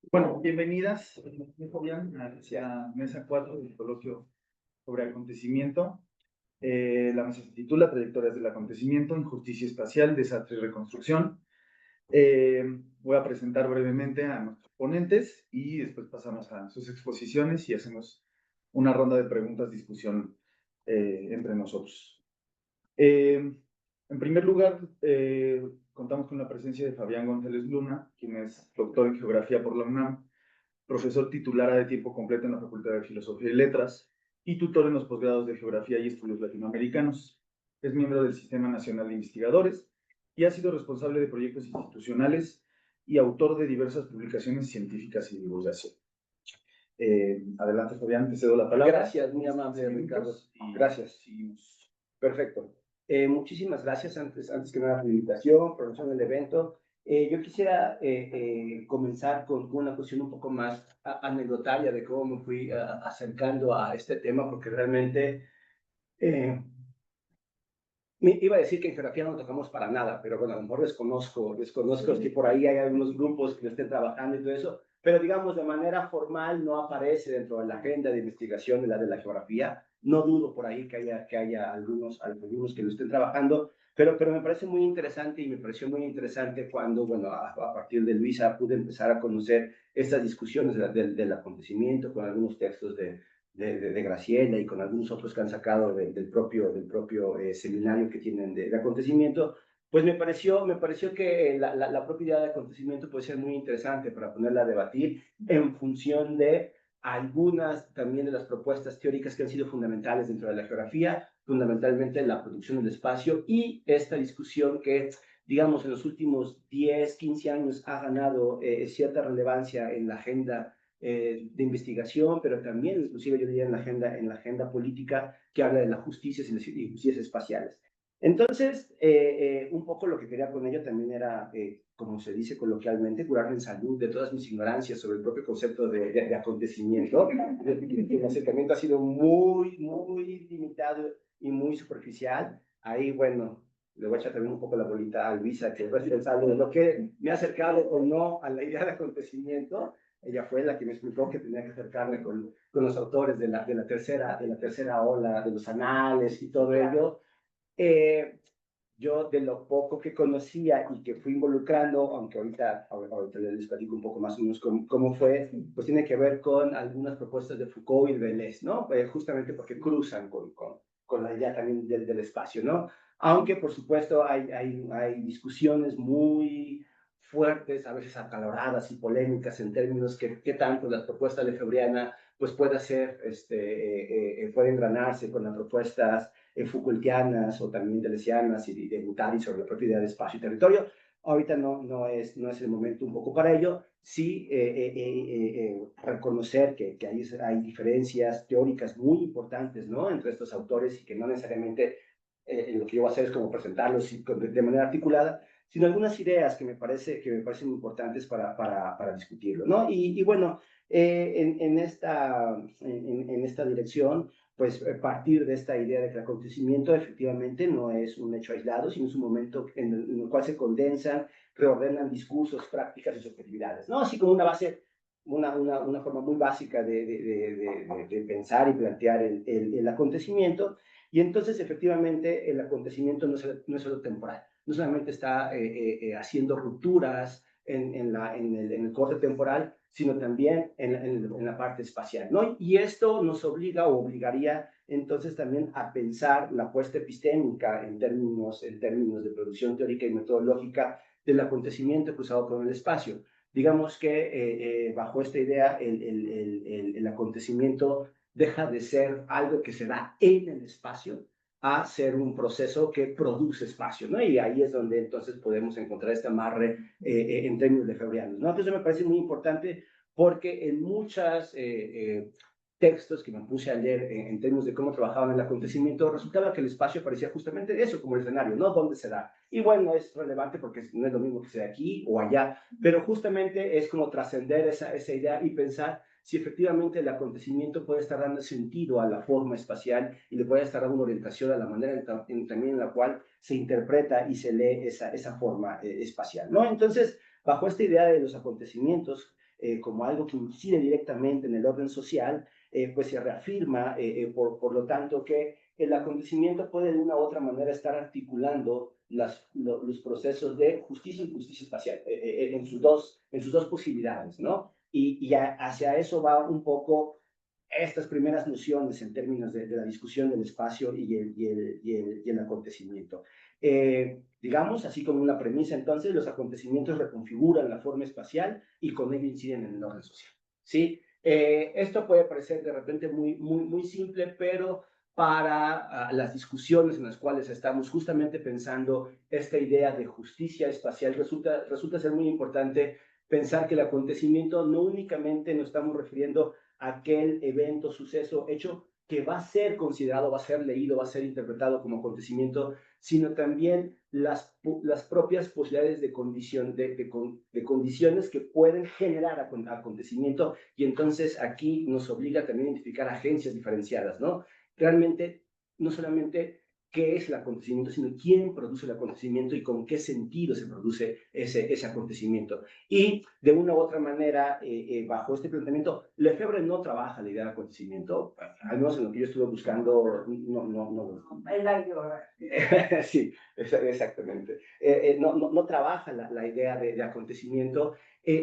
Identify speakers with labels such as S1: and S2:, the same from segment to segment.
S1: Bueno, bienvenidas, Fabián, hacia mesa 4 del coloquio sobre acontecimiento. La mesa se titula Trayectorias del acontecimiento, injusticia espacial, desastre y reconstrucción. Voy a presentar brevemente a nuestros ponentes y después pasamos a sus exposiciones y hacemos una ronda de preguntas, discusión entre nosotros. En primer lugar, contamos con la presencia de Fabián González Luna, quien es doctor en geografía por la UNAM, profesor titular de tiempo completo en la Facultad de Filosofía y Letras y tutor en los posgrados de Geografía y Estudios Latinoamericanos. Es miembro del Sistema Nacional de Investigadores y ha sido responsable de proyectos institucionales y autor de diversas publicaciones científicas y divulgación. Adelante, Fabián, te cedo la palabra.
S2: Gracias, muy amable, Ricardo. Gracias.
S1: Seguimos.
S2: Perfecto. Muchísimas gracias antes que nada por la invitación, por el evento. Yo quisiera comenzar con una cuestión un poco más anecdotaria de cómo me fui acercando a este tema, porque realmente me iba a decir que en geografía no tocamos para nada, pero bueno, a lo mejor desconozco si por ahí hay algunos grupos que estén trabajando y todo eso, pero digamos de manera formal no aparece dentro de la agenda de investigación de la geografía. No dudo por ahí que haya algunos que lo estén trabajando, pero me parece muy interesante y me pareció muy interesante cuando, bueno, a partir de Luisa pude empezar a conocer estas discusiones del acontecimiento con algunos textos de Graciela y con algunos otros que han sacado del propio seminario que tienen de acontecimiento, pues me pareció que la propia idea de acontecimiento puede ser muy interesante para ponerla a debatir en función de algunas también de las propuestas teóricas que han sido fundamentales dentro de la geografía, fundamentalmente la producción del espacio y esta discusión que, digamos, en los últimos 10, 15 años ha ganado cierta relevancia en la agenda de investigación, pero también, inclusive yo diría en la agenda política, que habla de la justicia y las injusticias espaciales. Entonces, un poco lo que quería con ello también era, como se dice coloquialmente, curarme en salud de todas mis ignorancias sobre el propio concepto de acontecimiento. El acercamiento ha sido muy limitado y muy superficial. Ahí, bueno, le voy a echar también un poco la bolita a Luisa, que es responsable de lo que me ha acercado o no a la idea de acontecimiento. Ella fue la que me explicó que tenía que acercarme con los autores de la tercera ola, de los anales y todo ello. Eh, yo de lo poco que conocía y que fui involucrando, aunque ahorita les platico un poco más o menos cómo fue, pues tiene que ver con algunas propuestas de Foucault y de Deleuze, ¿no? Justamente porque cruzan con la idea también del espacio, ¿no? Aunque, por supuesto, hay discusiones muy fuertes, a veces acaloradas y polémicas en términos que tanto la propuesta lefebvriana pues puede ser, puede engranarse con las propuestas Foucaultianas o también deleuzianas y de Guattari sobre la propiedad de espacio y territorio. Ahorita no es el momento un poco para ello. Sí, reconocer que hay diferencias teóricas muy importantes, ¿no?, entre estos autores y que no necesariamente lo que yo voy a hacer es como presentarlos de manera articulada, sino algunas ideas que me parecen importantes para discutirlo, ¿no? Y bueno, en esta dirección, pues partir de esta idea de que el acontecimiento efectivamente no es un hecho aislado, sino es un momento en el cual se condensan, reordenan discursos, prácticas y subjetividades, ¿no? Así como una base, una forma muy básica de pensar y plantear el acontecimiento. Y entonces, efectivamente, el acontecimiento no es solo temporal, no solamente está haciendo rupturas en el corte temporal, sino también en la parte espacial, ¿no? Y esto nos obliga o obligaría entonces también a pensar la apuesta epistémica en términos de producción teórica y metodológica del acontecimiento cruzado con el espacio. Digamos que bajo esta idea el acontecimiento deja de ser algo que se da en el espacio a ser un proceso que produce espacio, ¿no? Y ahí es donde entonces podemos encontrar este amarre en términos lefebvrianos, ¿no? Entonces me parece muy importante porque en muchos textos que me puse a leer en términos de cómo trabajaban el acontecimiento, resultaba que el espacio parecía justamente eso, como el escenario, ¿no? ¿Dónde se da? Y bueno, es relevante porque no es lo mismo que sea aquí o allá, pero justamente es como trascender esa idea y pensar si efectivamente el acontecimiento puede estar dando sentido a la forma espacial y le puede estar dando una orientación a la manera también en la cual se interpreta y se lee esa forma espacial, ¿no? Entonces, bajo esta idea de los acontecimientos, como algo que incide directamente en el orden social, pues se reafirma, por lo tanto, que el acontecimiento puede de una u otra manera estar articulando los procesos de justicia y justicia espacial en sus dos posibilidades, ¿no? Y hacia eso va un poco estas primeras nociones en términos de la discusión del espacio y el acontecimiento. Digamos, así como una premisa, entonces, los acontecimientos reconfiguran la forma espacial y con ello inciden en el orden social. ¿Sí? Esto puede parecer de repente muy simple, pero para las discusiones en las cuales estamos justamente pensando esta idea de justicia espacial, resulta ser muy importante pensar que el acontecimiento no únicamente nos estamos refiriendo a aquel evento, suceso, hecho que va a ser considerado, va a ser leído, va a ser interpretado como acontecimiento, sino también las propias posibilidades de condiciones que pueden generar acontecimiento, y entonces aquí nos obliga también a identificar agencias diferenciadas, ¿no? Realmente, no solamente qué es el acontecimiento, sino quién produce el acontecimiento y con qué sentido se produce ese acontecimiento. Y de una u otra manera, bajo este planteamiento, Lefebvre no trabaja la idea de acontecimiento, al menos en lo que yo estuve buscando, no. Sí, exactamente. No trabaja la idea de acontecimiento.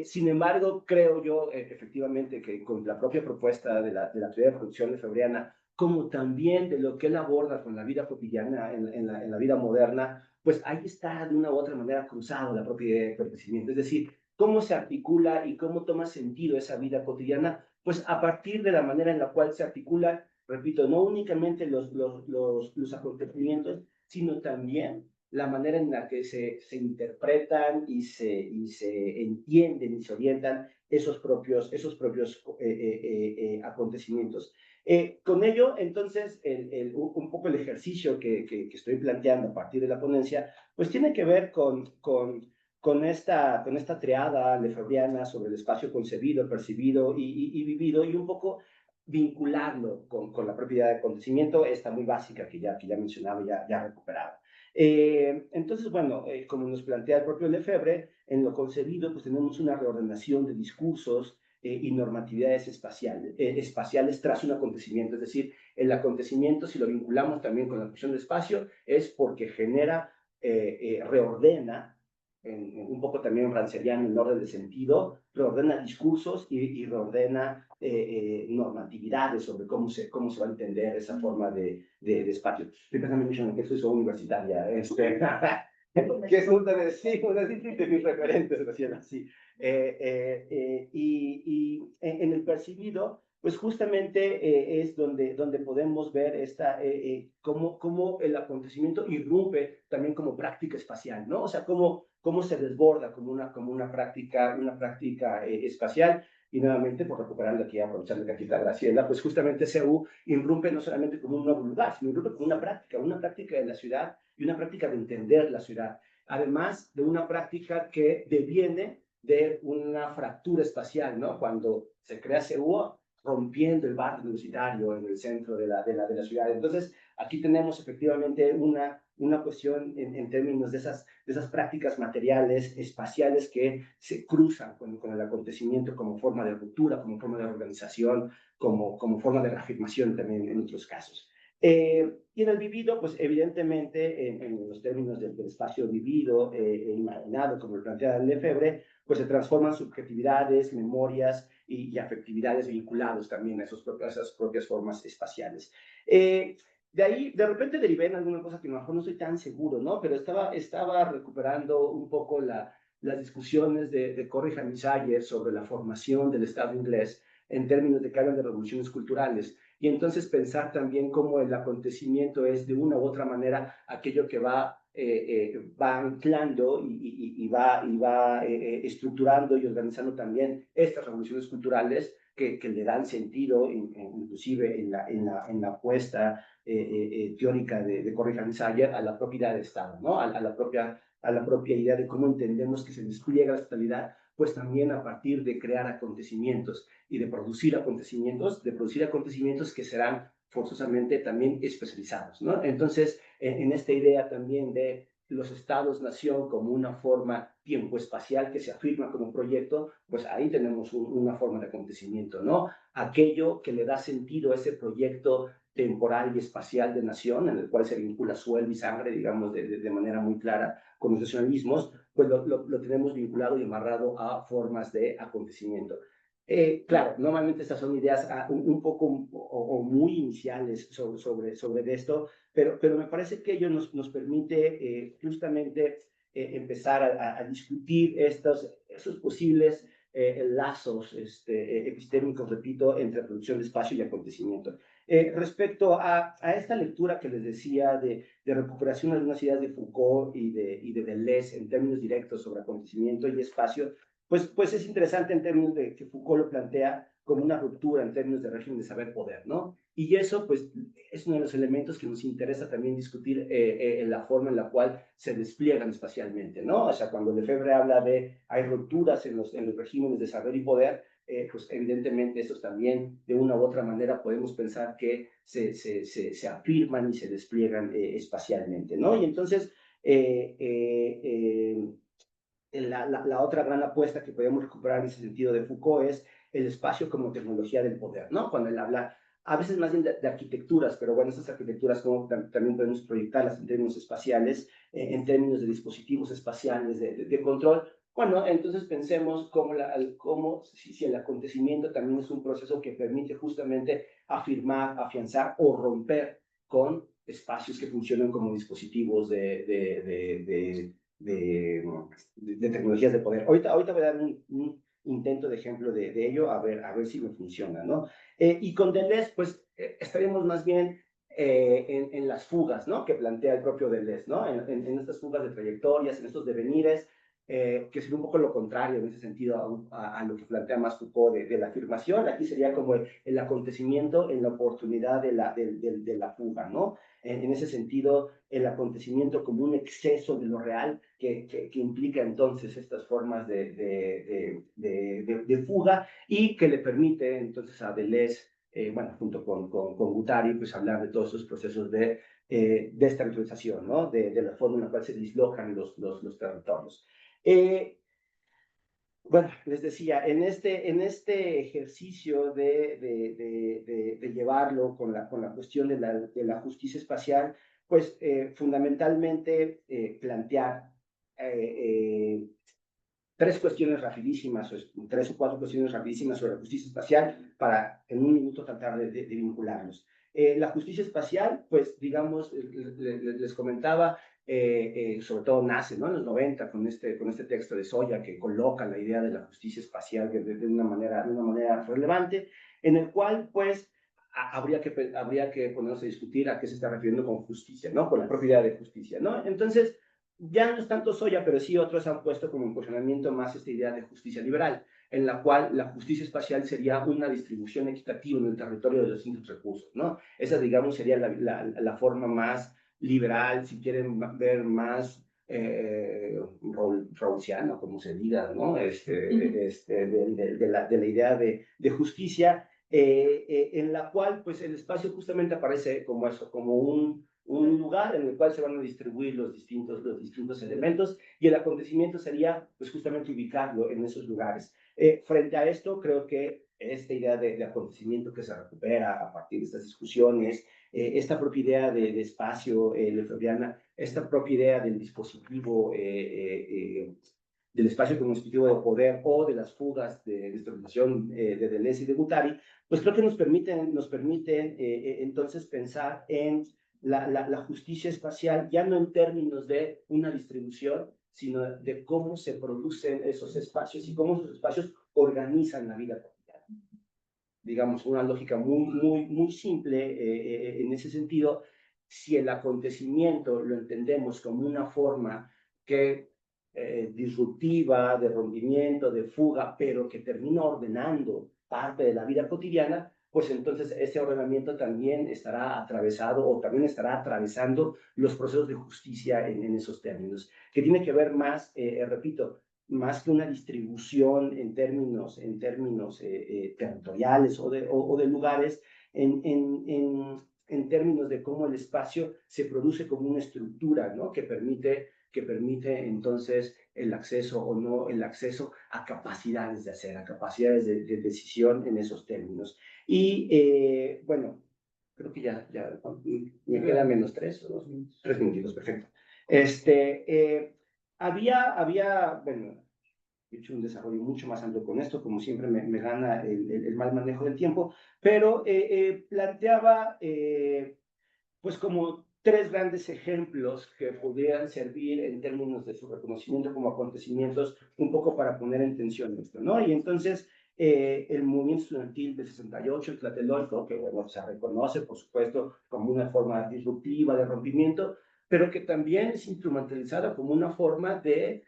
S2: Sin embargo, creo yo efectivamente que con la propia propuesta de la teoría de producción lefebvriana, como también de lo que él aborda con la vida cotidiana en la vida moderna, pues ahí está de una u otra manera cruzado la propia idea de acontecimiento. Es decir, cómo se articula y cómo toma sentido esa vida cotidiana, pues a partir de la manera en la cual se articula, repito, no únicamente los acontecimientos, sino también la manera en la que se interpretan y se entienden y se orientan esos propios acontecimientos. Con ello, entonces, un poco el ejercicio que estoy planteando a partir de la ponencia, pues tiene que ver con esta triada lefebvriana sobre el espacio concebido, percibido y vivido, y un poco vincularlo con la propiedad de acontecimiento, esta muy básica que ya mencionaba, ya recuperaba. Entonces, bueno, como nos plantea el propio Lefebvre, en lo concebido, pues tenemos una reordenación de discursos y normatividades espaciales tras un acontecimiento. Es decir, el acontecimiento, si lo vinculamos también con la cuestión del espacio, es porque genera, reordena, un poco también ranceriano en orden de sentido, reordena discursos y reordena normatividades sobre cómo se va a entender esa forma de espacio. Estoy pensando mucho en que soy universitaria, que es una de mis referentes, recién así. Y en el percibido, pues justamente es donde podemos ver cómo el acontecimiento irrumpe también como práctica espacial, ¿no? O sea, cómo se desborda como una práctica espacial. Y nuevamente, por recuperando aquí, aprovechando que aquí está Graciela, pues justamente CEU irrumpe no solamente como un nuevo lugar, sino irrumpe como una práctica de la ciudad y una práctica de entender la ciudad. Además de una práctica que deviene de una fractura espacial, ¿no? Cuando se crea CEU, rompiendo el barrio universitario en el centro de la ciudad. Entonces, aquí tenemos efectivamente una cuestión en términos de esas prácticas materiales, espaciales, que se cruzan con el acontecimiento como forma de ruptura, como forma de organización, como forma de reafirmación también en otros casos. Y en el vivido, pues evidentemente, en los términos del espacio vivido e imaginado, como lo plantea Lefebvre, pues se transforman subjetividades, memorias y afectividades vinculados también a esas propias formas espaciales. De ahí, de repente derivé en alguna cosa que a lo mejor no estoy tan seguro, ¿no? Pero estaba recuperando un poco las discusiones de Corey Hanishayer sobre la formación del Estado inglés en términos de que hablan de revoluciones culturales. Y entonces pensar también cómo el acontecimiento es de una u otra manera aquello que va anclando y va estructurando y organizando también estas revoluciones culturales que le dan sentido, inclusive en la apuesta teórica de Corey Hanishayer, a la propiedad de Estado, ¿no? a la propia idea de cómo entendemos que se despliega la totalidad, pues también a partir de crear acontecimientos y de producir acontecimientos que serán forzosamente también especializados, ¿no? Entonces, en esta idea también de los estados-nación como una forma tiempo-espacial que se afirma como proyecto, pues ahí tenemos una forma de acontecimiento, ¿no? Aquello que le da sentido a ese proyecto temporal y espacial de nación, en el cual se vincula suelo y sangre, digamos, de manera muy clara con los nacionalismos, pues lo tenemos vinculado y amarrado a formas de acontecimiento. Claro, normalmente estas son ideas un poco o muy iniciales sobre esto, pero me parece que ello nos permite justamente empezar a discutir esos posibles lazos epistémicos, repito, entre producción de espacio y acontecimiento. Respecto a esta lectura que les decía de recuperación de algunas ideas de Foucault y de Deleuze en términos directos sobre acontecimiento y espacio, pues es interesante en términos de que Foucault lo plantea como una ruptura en términos de régimen de saber-poder, ¿no? Y eso, pues, es uno de los elementos que nos interesa también discutir en la forma en la cual se despliegan espacialmente, ¿no? O sea, cuando Lefebvre habla de hay rupturas en los regímenes de saber y poder, pues evidentemente estos también de una u otra manera podemos pensar que se afirman y se despliegan espacialmente, ¿no? Y entonces, la otra gran apuesta que podemos recuperar en ese sentido de Foucault es el espacio como tecnología del poder, ¿no? Cuando él habla, a veces más bien de arquitecturas, pero bueno, esas arquitecturas como también podemos proyectarlas en términos espaciales, en términos de dispositivos espaciales de control. Bueno, entonces pensemos cómo si el acontecimiento también es un proceso que permite justamente afirmar, afianzar o romper con espacios que funcionan como dispositivos de tecnologías de poder. Ahorita voy a dar un intento de ejemplo de ello, a ver si me funciona, ¿no? Y con Deleuze, pues, estaremos más bien en las fugas, ¿no? Que plantea el propio Deleuze, ¿no? En estas fugas de trayectorias, en estos devenires, que sería un poco lo contrario en ese sentido a lo que plantea más Foucault de la afirmación. Aquí sería como el acontecimiento en la oportunidad de la fuga, ¿no? En ese sentido, el acontecimiento como un exceso de lo real que implica entonces estas formas de fuga y que le permite entonces a Deleuze, bueno, junto con Guattari, pues hablar de todos esos procesos de desterritorialización, ¿no? De la forma en la cual se dislocan los territorios. Bueno, les decía, en este ejercicio de llevarlo con la cuestión de la justicia espacial, pues fundamentalmente plantear tres cuestiones rapidísimas, tres o cuatro cuestiones rapidísimas sobre la justicia espacial para en un minuto tratar de vincularlos. La justicia espacial, pues digamos, les comentaba, sobre todo nace, ¿no? En los 90 con este texto de Soya que coloca la idea de la justicia espacial de una manera relevante, en el cual pues habría que ponerse a discutir a qué se está refiriendo con justicia, ¿no? Con la propia idea de justicia, ¿no? Entonces, ya no es tanto Soya, pero sí otros han puesto como en cuestionamiento más esta idea de justicia liberal, en la cual la justicia espacial sería una distribución equitativa en el territorio de los distintos recursos, ¿no? Esa, digamos, sería la forma más liberal, si quieren ver más rawlsiana, como se diga, ¿no? De la idea de justicia, en la cual, pues, el espacio justamente aparece como eso, como un lugar en el cual se van a distribuir los distintos elementos y el acontecimiento sería pues justamente ubicarlo en esos lugares. Frente a esto, creo que esta idea de acontecimiento que se recupera a partir de estas discusiones, esta propia idea de espacio lefebvriana, esta propia idea del dispositivo del espacio como dispositivo de poder o de las fugas de destrucción de Deleuze y de Guattari, pues creo que nos permiten entonces pensar en la justicia espacial, ya no en términos de una distribución, sino de cómo se producen esos espacios y cómo esos espacios organizan la vida cotidiana. Digamos, una lógica muy simple en ese sentido. Si el acontecimiento lo entendemos como una forma que disruptiva, de rompimiento, de fuga, pero que termina ordenando parte de la vida cotidiana, pues entonces ese ordenamiento también estará atravesado o también estará atravesando los procesos de justicia en esos términos, que tiene que ver más, repito, más que una distribución en términos territoriales o de lugares, en términos de cómo el espacio se produce como una estructura, ¿no? Que permite que permite entonces el acceso o no el acceso a capacidades de hacer, a capacidades de decisión en esos términos. Y bueno, creo que ya me quedan menos 3 minutitos, perfecto. Bueno, he hecho un desarrollo mucho más amplio con esto, como siempre me gana el mal manejo del tiempo, pero planteaba pues como 3 grandes ejemplos que podrían servir en términos de su reconocimiento como acontecimientos, un poco para poner en tensión esto, ¿no? Y entonces, el movimiento estudiantil del 68, el Tlatelolco, que bueno, se reconoce, por supuesto, como una forma disruptiva de rompimiento, pero que también es instrumentalizada como una forma de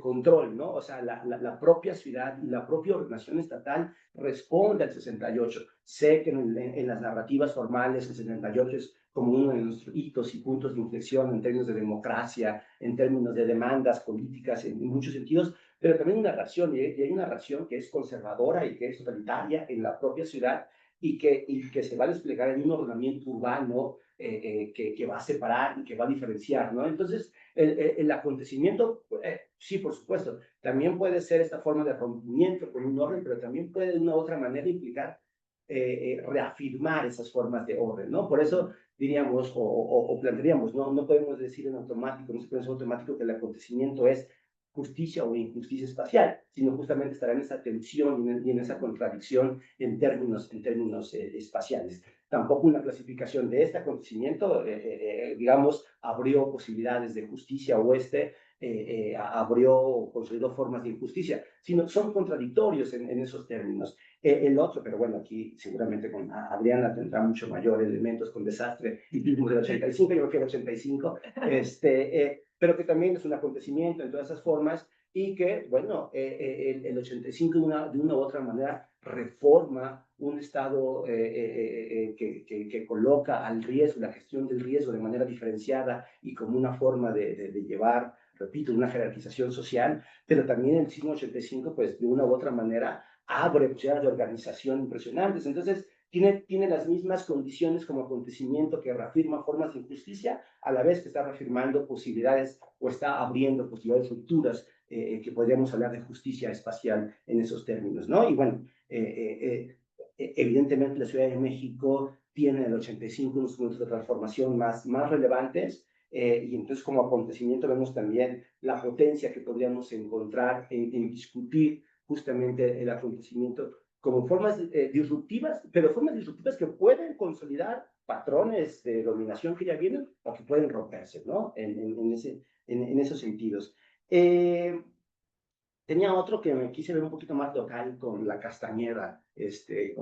S2: control, ¿no? O sea, la propia ciudad y la propia ordenación estatal responde al 68. Sé que en las narrativas formales el 68 es como uno de nuestros hitos y puntos de inflexión en términos de democracia, en términos de demandas políticas, en muchos sentidos, pero también una narración, y hay una narración que es conservadora y que es totalitaria en la propia ciudad y que se va a desplegar en un ordenamiento urbano que va a separar y que va a diferenciar, ¿no? Entonces, el acontecimiento, sí, por supuesto, también puede ser esta forma de rompimiento con un orden, pero también puede de una u otra manera implicar reafirmar esas formas de orden, ¿no? Por eso diríamos o plantearíamos, no podemos decir en automático, no se puede decir en automático que el acontecimiento es justicia o injusticia espacial, sino justamente estará en esa tensión y en esa contradicción en términos espaciales. Tampoco una clasificación de este acontecimiento, digamos, abrió posibilidades de justicia oeste, abrió o consolidó formas de injusticia, sino son contradictorios en esos términos. El otro, pero bueno, aquí seguramente con Adriana tendrá mucho mayor elementos con desastre y mismo del 85, yo prefiero 85, pero que también es un acontecimiento en todas esas formas y que, bueno, el 85 de una u otra manera reforma un Estado que coloca al riesgo, la gestión del riesgo de manera diferenciada y como una forma de llevar, repito, una jerarquización social, pero también el sismo 85, pues de una u otra manera abre posibilidades de organización impresionantes. Entonces, tiene las mismas condiciones como acontecimiento que reafirma formas de injusticia, a la vez que está reafirmando posibilidades o está abriendo posibilidades futuras que podríamos hablar de justicia espacial en esos términos, ¿no? Y bueno, evidentemente la Ciudad de México tiene en el 85 unos puntos de transformación más relevantes, y entonces como acontecimiento vemos también la potencia que podríamos encontrar en discutir justamente el acontecimiento como formas disruptivas, pero formas disruptivas que pueden consolidar patrones de dominación que ya vienen o que pueden romperse, ¿no? En esos sentidos. Tenía otro que me quise ver un poquito más local con la Castañeda, ¿se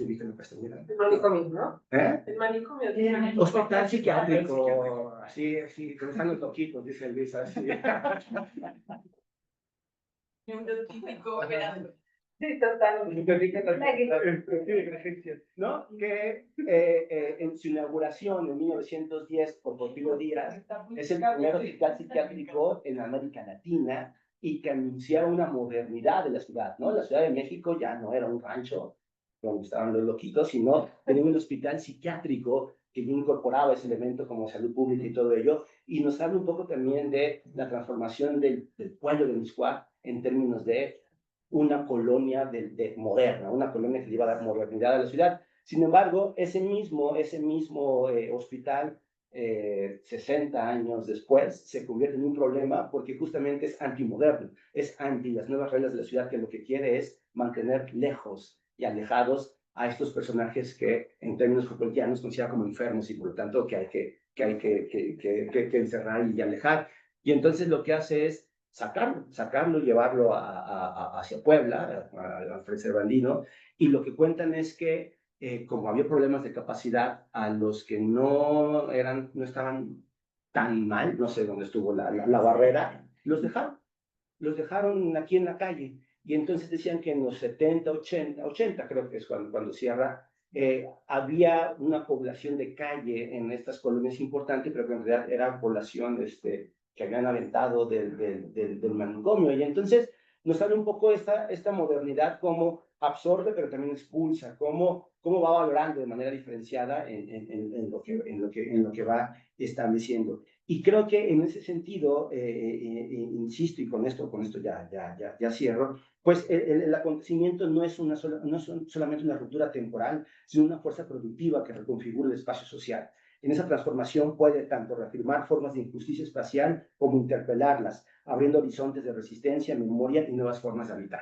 S2: ubica en la Castañeda?
S3: El manicomio, ¿no?
S2: El
S3: manicomio.
S2: Hospital psiquiátrico, así, donde están los loquitos, dice Luis, así.
S3: Un típico verano. Sí, total.
S2: ¿No? Que en su inauguración en 1910 por Porfirio Díaz es el primer hospital psiquiátrico en América Latina y que anunciaba una modernidad de la ciudad, ¿no? La Ciudad de México ya no era un rancho donde estaban los loquitos, sino tenía un hospital psiquiátrico que ya incorporaba ese elemento como salud pública y todo ello, y nos habla un poco también de la transformación del pueblo de Miscuac en términos de una colonia moderna, una colonia que le iba a dar modernidad a la ciudad. Sin embargo, ese mismo hospital, 60 años después, se convierte en un problema porque justamente es antimoderno, es anti las nuevas reglas de la ciudad, que lo que quiere es mantener lejos y alejados a estos personajes que en términos Foucaultianos considera como enfermos y por lo tanto que hay que encerrar y alejar. Y entonces lo que hace es sacarlo, llevarlo hacia Puebla, a Fray Servandino, y lo que cuentan es que como había problemas de capacidad, a los que no estaban tan mal, no sé dónde estuvo la barrera, los dejaron aquí en la calle. Y entonces decían que en los 70, 80 creo que es cuando cierra, había una población de calle en estas colonias importantes, pero que en realidad era población que habían aventado del manicomio. Y entonces nos sale un poco esta modernidad como absorbe, pero también expulsa, cómo va valorando de manera diferenciada en lo que va estableciendo. Y creo que en ese sentido, insisto, y con esto ya cierro, pues el acontecimiento no es, no es solamente una ruptura temporal, sino una fuerza productiva que reconfigura el espacio social. En esa transformación puede tanto reafirmar formas de injusticia espacial como interpelarlas, abriendo horizontes de resistencia, memoria y nuevas formas de habitar.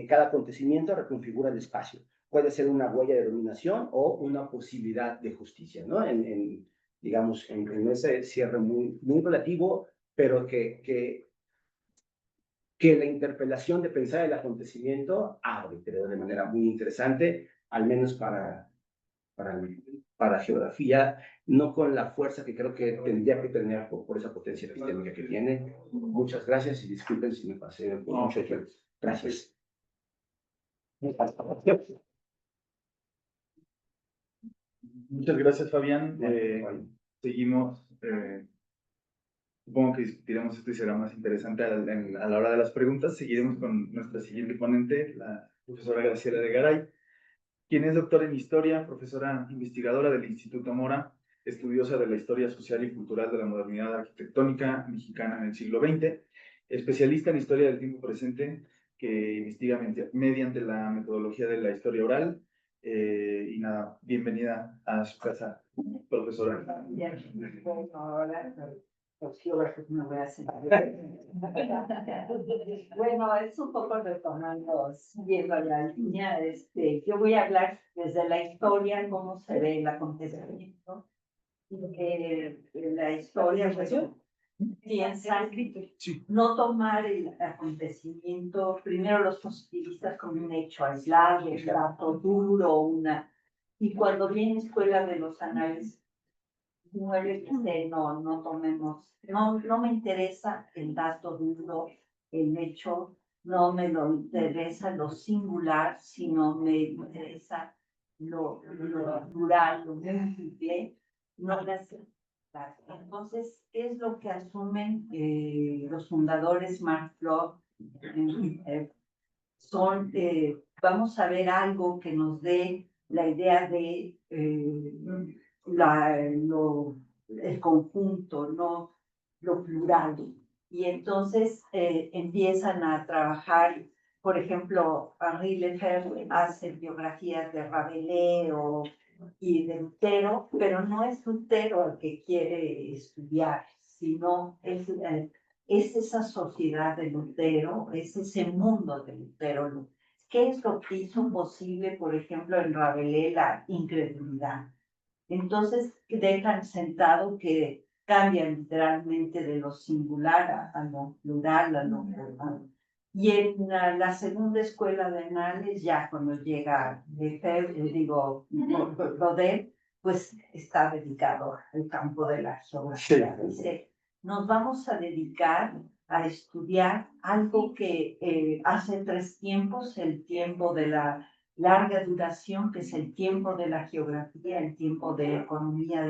S2: Cada acontecimiento reconfigura el espacio. Puede ser una huella de dominación o una posibilidad de justicia, ¿no? Digamos, en ese cierre muy relativo, pero que la interpelación de pensar el acontecimiento abre, creo, de manera muy interesante, al menos para geografía, no con la fuerza que creo que tendría que tener por esa potencia epistémica que tiene. Muchas gracias y disculpen si me pasé por mucho tiempo. Gracias.
S1: Muchas gracias, Fabián. Seguimos. Supongo que discutiremos esto y será más interesante a la hora de las preguntas. Seguiremos con nuestra siguiente ponente, la profesora Graciela de Garay, quien es doctora en Historia, profesora investigadora del Instituto Mora, estudiosa de la historia social y cultural de la modernidad arquitectónica mexicana en el siglo XX, especialista en historia del tiempo presente, que investiga mediante la metodología de la historia oral. Y nada, bienvenida a su casa, profesora.
S4: Bueno, es un poco retomando, siguiendo la línea, yo voy a hablar desde la historia, cómo se ve el acontecimiento. La historia, pues, piensa no tomar el acontecimiento, primero los positivistas como un hecho aislado, un dato duro, y cuando viene escuela de los análisis, no tomemos, no me interesa el dato duro, el hecho, no me lo interesa lo singular, sino me interesa lo plural, lo múltiple, no gracias. Entonces, ¿qué es lo que asumen los fundadores Mark Bloch? Vamos a ver algo que nos dé la idea de el conjunto, no lo plural. Y entonces empiezan a trabajar, por ejemplo, Henri Lefebvre hace biografías de Rabelais y de Lutero, pero no es Lutero el que quiere estudiar, sino es esa sociedad de Lutero, es ese mundo de Lutero. ¿Qué es lo que hizo posible, por ejemplo, en Rabelais la incredulidad? Entonces dejan sentado que cambian literalmente de lo singular a lo plural, a lo plural. Y en la segunda escuela de análisis, ya cuando llega Rodin, pues está dedicado al campo de la geografía. Dice, nos vamos a dedicar a estudiar algo que hace 3 tiempos, el tiempo de la larga duración, que es el tiempo de la geografía, el tiempo de la economía,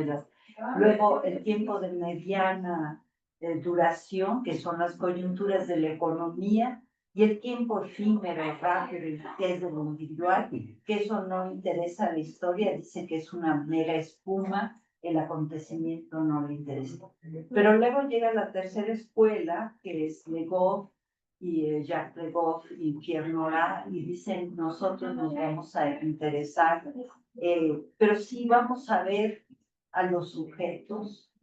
S4: luego el tiempo de mediana duración, que son las coyunturas de la economía, y el tiempo efímero, rápido, que es de lo individual, que eso no interesa a la historia, dice que es una mera espuma, el acontecimiento no le interesa. Pero luego llega la tercera escuela, que es Le Goff, y Jacques Le Goff y Pierre Nora, y dicen, nosotros nos vamos a interesar, pero sí vamos a ver a los sujetos,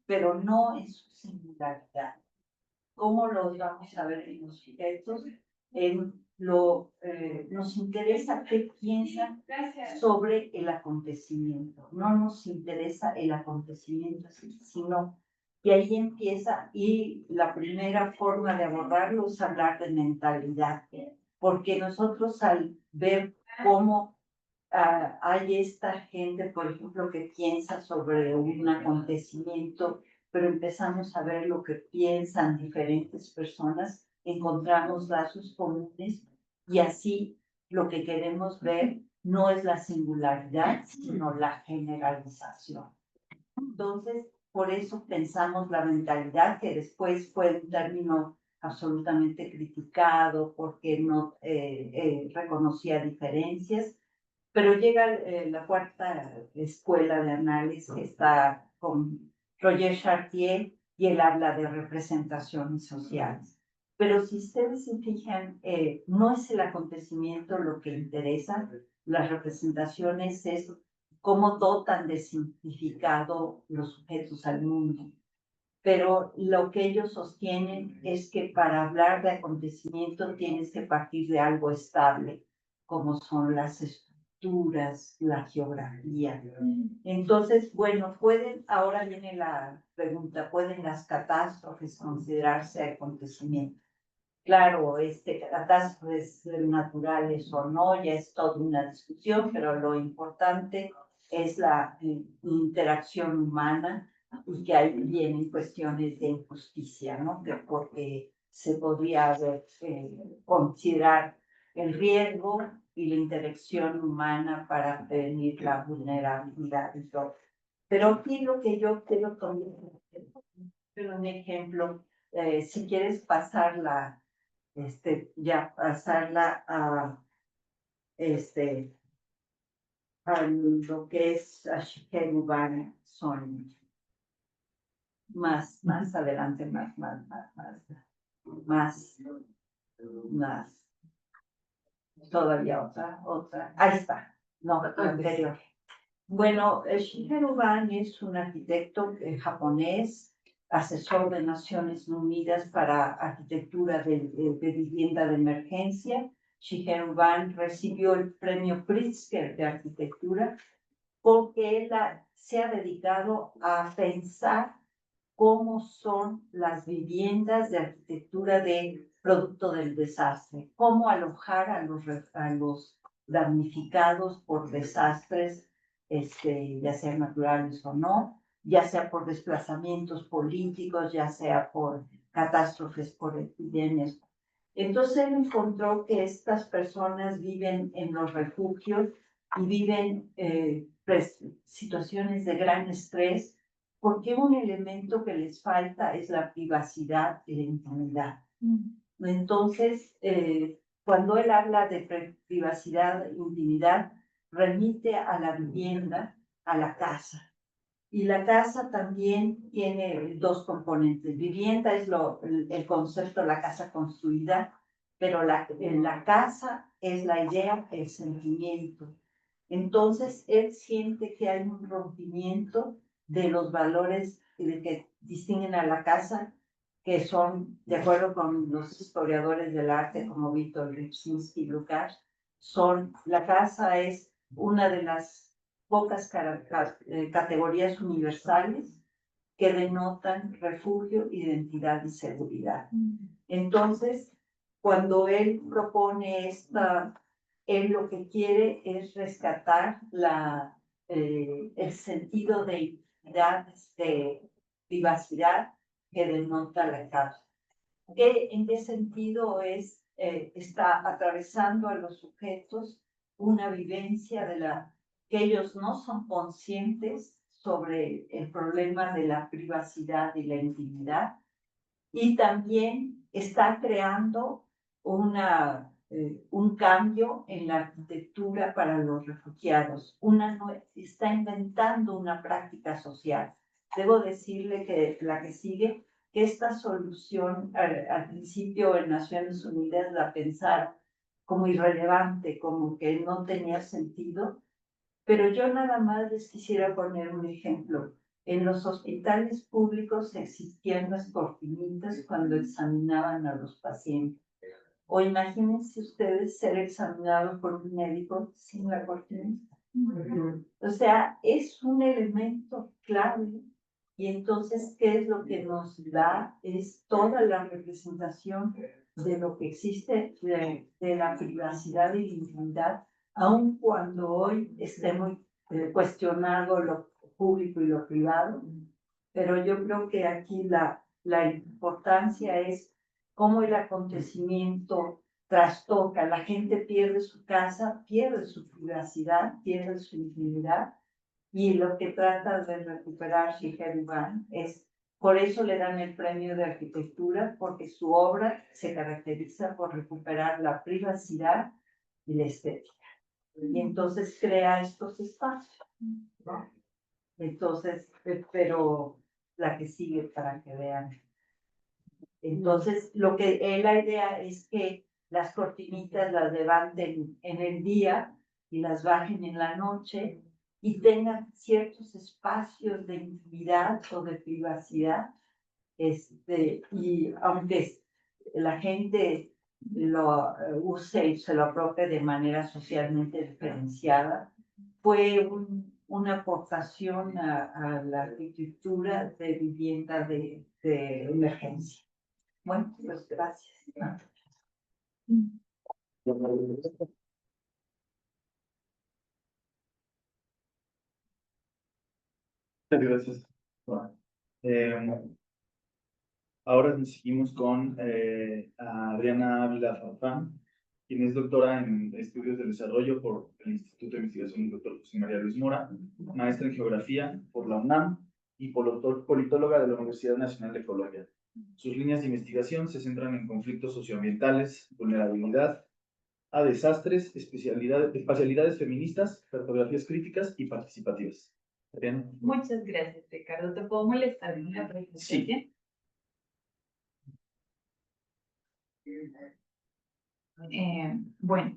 S4: pero no en su singularidad. ¿Cómo los vamos a ver en los sujetos? Nos interesa qué piensan sobre el acontecimiento. No nos interesa el acontecimiento, sino que ahí empieza, y la primera forma de abordarlo es hablar de mentalidad, porque nosotros al ver cómo hay esta gente, por ejemplo, que piensa sobre un acontecimiento, pero empezamos a ver lo que piensan diferentes personas, encontramos lazos comunes y así lo que queremos ver no es la singularidad, sino la generalización. Entonces, por eso pensamos la mentalidad, que después fue un término absolutamente criticado porque no reconocía diferencias, pero llega la cuarta escuela de análisis que está Roger Chartier, y él habla de representaciones sociales. Pero si ustedes se fijan, no es el acontecimiento lo que interesa, las representaciones es cómo dotan de significado los sujetos al mundo. Pero lo que ellos sostienen es que para hablar de acontecimiento tienes que partir de algo estable, como son las estructuras, la geografía. Entonces, bueno, ahora viene la pregunta, ¿pueden las catástrofes considerarse acontecimientos? Claro, catástrofes naturales o no, ya es toda una discusión, pero lo importante es la interacción humana y que ahí vienen cuestiones de injusticia, ¿no? Porque se podría considerar el riesgo y la interacción humana para prevenir la vulnerabilidad y todo. Pero aquí lo que yo quiero tomar un ejemplo, si quieres pasarla ya pasarla a lo que es a Shigeruban son más adelante, más, todavía otra, ahí está, no, anterior. Bueno, Shigeru Ban es un arquitecto japonés, asesor de Naciones Unidas para arquitectura de vivienda de emergencia. Shigeru Ban recibió el premio Pritzker de arquitectura porque él se ha dedicado a pensar cómo son las viviendas de arquitectura de producto del desastre, cómo alojar a los damnificados por desastres, ya sean naturales o no, ya sea por desplazamientos políticos, ya sea por catástrofes, por epidemias. Entonces él encontró que estas personas viven en los refugios y viven situaciones de gran estrés, porque un elemento que les falta es la privacidad y la intimidad. Entonces, cuando él habla de privacidad e intimidad, remite a la vivienda, a la casa. Y la casa también tiene dos componentes. Vivienda es el concepto de la casa construida, pero la casa es la idea, el sentimiento. Entonces, él siente que hay un rompimiento de los valores que distinguen a la casa, que son, de acuerdo con los historiadores del arte como Víctor Ripsinski y Lukács, la casa es una de las pocas categorías universales que denotan refugio, identidad y seguridad. Entonces, cuando él propone él lo que quiere es rescatar el sentido de intimidad, de privacidad que denota la casa. ¿En qué sentido está atravesando a los sujetos una vivencia que ellos no son conscientes sobre el problema de la privacidad y la intimidad? Y también está creando un cambio en la arquitectura para los refugiados. Está inventando una práctica social. Debo decirle que la que sigue, que esta solución al principio en Naciones Unidas la pensaron como irrelevante, como que no tenía sentido, pero yo nada más les quisiera poner un ejemplo. En los hospitales públicos existían las cortinitas cuando examinaban a los pacientes. O imagínense ustedes ser examinados por un médico sin la cortinita. O sea, es un elemento clave. Y entonces, ¿qué es lo que nos da? Es toda la representación de lo que existe, de la privacidad y la intimidad, aun cuando hoy esté muy cuestionado lo público y lo privado. Pero yo creo que aquí la importancia es cómo el acontecimiento trastoca, la gente pierde su casa, pierde su privacidad, pierde su intimidad, y lo que trata de recuperar Shigeru Ban es, por eso le dan el premio de arquitectura, porque su obra se caracteriza por recuperar la privacidad y la estética. Y entonces crea estos espacios, ¿no? Entonces, pero la que sigue para que vean. Entonces, la idea es que las cortinitas las levanten en el día y las bajen en la noche y tengan ciertos espacios de intimidad o de privacidad. Y aunque la gente lo use y se lo apropie de manera socialmente diferenciada, fue una aportación a la arquitectura de vivienda de emergencia. Bueno, pues gracias.
S1: Gracias. Bueno, ahora seguimos con a Adriana Ávila Farfán, quien es doctora en Estudios del Desarrollo por el Instituto de Investigación del Dr. José María Luis Mora, maestra en Geografía por la UNAM y politóloga de la Universidad Nacional de Colombia. Sus líneas de investigación se centran en conflictos socioambientales, vulnerabilidad a desastres, espacialidades feministas, cartografías críticas y participativas. Adriana.
S3: Muchas gracias, Ricardo. ¿Te puedo molestar en la presentación?
S1: Sí.
S3: Bueno,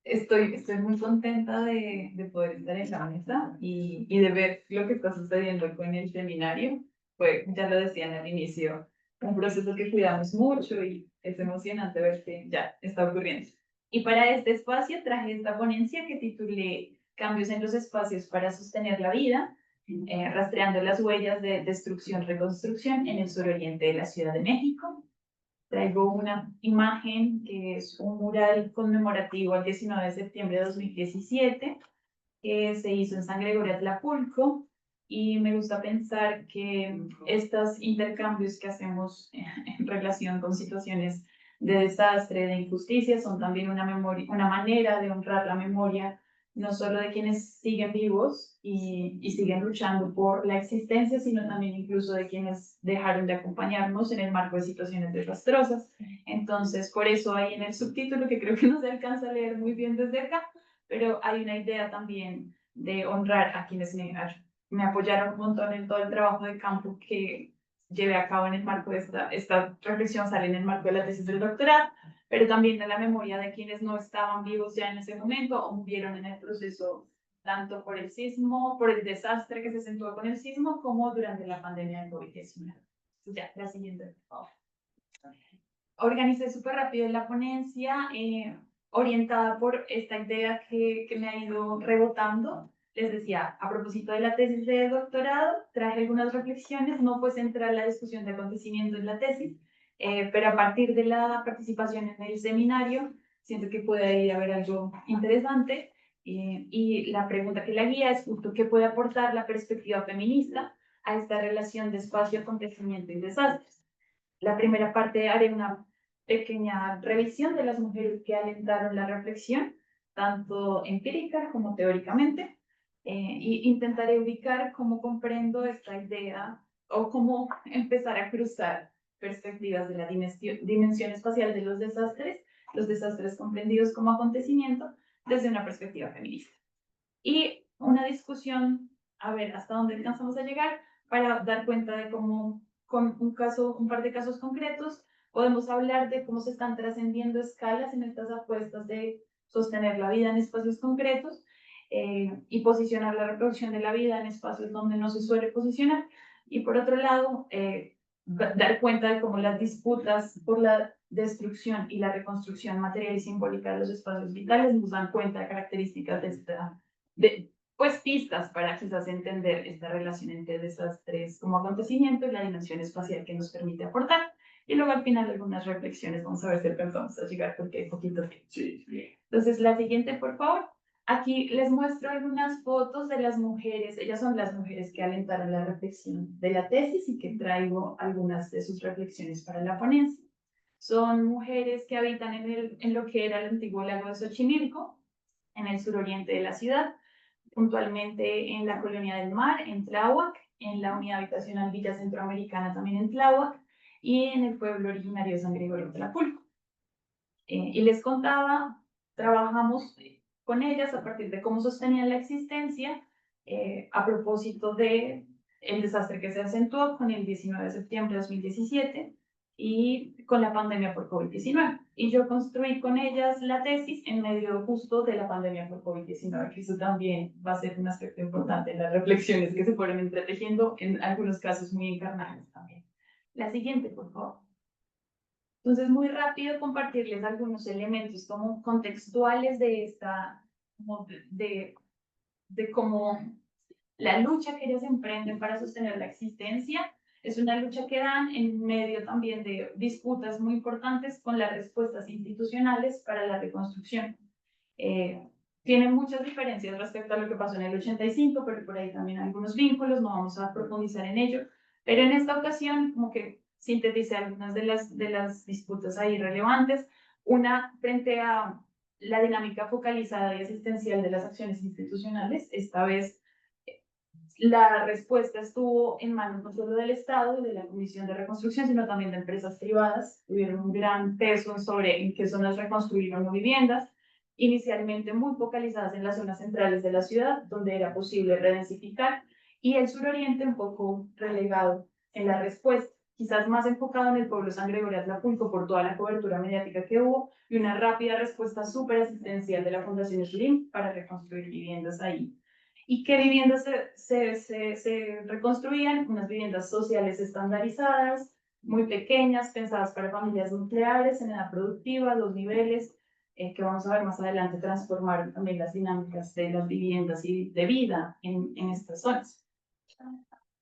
S3: estoy muy contenta de poder estar en la mesa y de ver lo que está sucediendo con el seminario. Pues ya lo decían al inicio, un proceso que cuidamos mucho y es emocionante ver que ya está ocurriendo. Y para este espacio traje esta ponencia que titulé Cambios en los espacios para sostener la vida, rastreando las huellas de destrucción-reconstrucción en el suroriente de la Ciudad de México. Traigo una imagen que es un mural conmemorativo al 19 de septiembre de 2017, que se hizo en San Gregorio Atlapulco, y me gusta pensar que estos intercambios que hacemos en relación con situaciones de desastre, de injusticia, son también una manera de honrar la memoria no solo de quienes siguen vivos y siguen luchando por la existencia, sino también incluso de quienes dejaron de acompañarnos en el marco de situaciones desastrosas. Entonces, por eso hay en el subtítulo, que creo que no se alcanza a leer muy bien desde acá, pero hay una idea también de honrar a quienes me apoyaron un montón en todo el trabajo de campo que llevé a cabo en el marco de esta reflexión, sale en el marco de la tesis del doctorado, pero también de la memoria de quienes no estaban vivos ya en ese momento o murieron en el proceso, tanto por el sismo, por el desastre que se acentuó con el sismo, como durante la pandemia del COVID-19. Ya, la siguiente, por favor. Organicé súper rápido la ponencia, orientada por esta idea que me ha ido rebotando. Les decía, a propósito de la tesis de doctorado, traje algunas reflexiones, no fue central la discusión de acontecimientos en la tesis, pero a partir de la participación en el seminario, siento que puede ir a haber algo interesante, y la pregunta que la guía es justo qué puede aportar la perspectiva feminista a esta relación de espacio, acontecimiento y desastres. La primera parte haré una pequeña revisión de las mujeres que alentaron la reflexión, tanto empírica como teóricamente, y intentaré ubicar cómo comprendo esta idea o cómo empezar a cruzar perspectivas de la dimensión espacial de los desastres comprendidos como acontecimiento desde una perspectiva feminista. Y una discusión, a ver hasta dónde alcanzamos a llegar, para dar cuenta de cómo, con un par de casos concretos, podemos hablar de cómo se están trascendiendo escalas en estas apuestas de sostener la vida en espacios concretos, y posicionar la reproducción de la vida en espacios donde no se suele posicionar. Y por otro lado, dar cuenta de cómo las disputas por la destrucción y la reconstrucción material y simbólica de los espacios vitales nos dan cuenta de características pues pistas para quizás entender esta relación entre desastres como acontecimiento y la dimensión espacial que nos permite aportar. Y luego al final algunas reflexiones, vamos a ver si alcanzamos a llegar porque hay poquito tiempo.
S1: Sí.
S3: Entonces la siguiente, por favor. Aquí les muestro algunas fotos de las mujeres, ellas son las mujeres que alentaron la reflexión de la tesis y que traigo algunas de sus reflexiones para la ponencia. Son mujeres que habitan en lo que era el antiguo lago de Xochimilco, en el suroriente de la ciudad, puntualmente en la Colonia del Mar, en Tláhuac, en la unidad habitacional Villa Centroamericana también en Tláhuac, y en el pueblo originario de San Gregorio Atlapulco. Y les contaba, trabajamos con ellas a partir de cómo sostenían la existencia, a propósito de el desastre que se acentuó con el 19 de septiembre de 2017 y con la pandemia por COVID-19. Y yo construí con ellas la tesis en medio justo de la pandemia por COVID-19, que eso también va a ser un aspecto importante en las reflexiones que se fueron entretejiendo, en algunos casos muy encarnadas también. La siguiente, por favor. Entonces, muy rápido compartirles algunos elementos como contextuales de esta, como de cómo la lucha que ellas emprenden para sostener la existencia es una lucha que dan en medio también de disputas muy importantes con las respuestas institucionales para la reconstrucción. Tienen muchas diferencias respecto a lo que pasó en el 85, pero por ahí también algunos vínculos, no vamos a profundizar en ello. Pero en esta ocasión, como que sinteticé algunas de las disputas ahí relevantes. Una frente a la dinámica focalizada y asistencial de las acciones institucionales. Esta vez la respuesta estuvo en manos no solo del Estado y de la Comisión de Reconstrucción, sino también de empresas privadas. Tuvieron un gran peso sobre en qué zonas reconstruir o no viviendas, inicialmente muy focalizadas en las zonas centrales de la ciudad, donde era posible redensificar, y el suroriente un poco relegado en la respuesta, quizás más enfocado en el pueblo San Gregorio Atlapulco por toda la cobertura mediática que hubo, y una rápida respuesta súper asistencial de la Fundación Slim para reconstruir viviendas ahí. ¿Y qué viviendas se reconstruían? Unas viviendas sociales estandarizadas, muy pequeñas, pensadas para familias nucleares en edad productiva, 2 niveles, que vamos a ver más adelante, transformar también las dinámicas de las viviendas y de vida en estas zonas.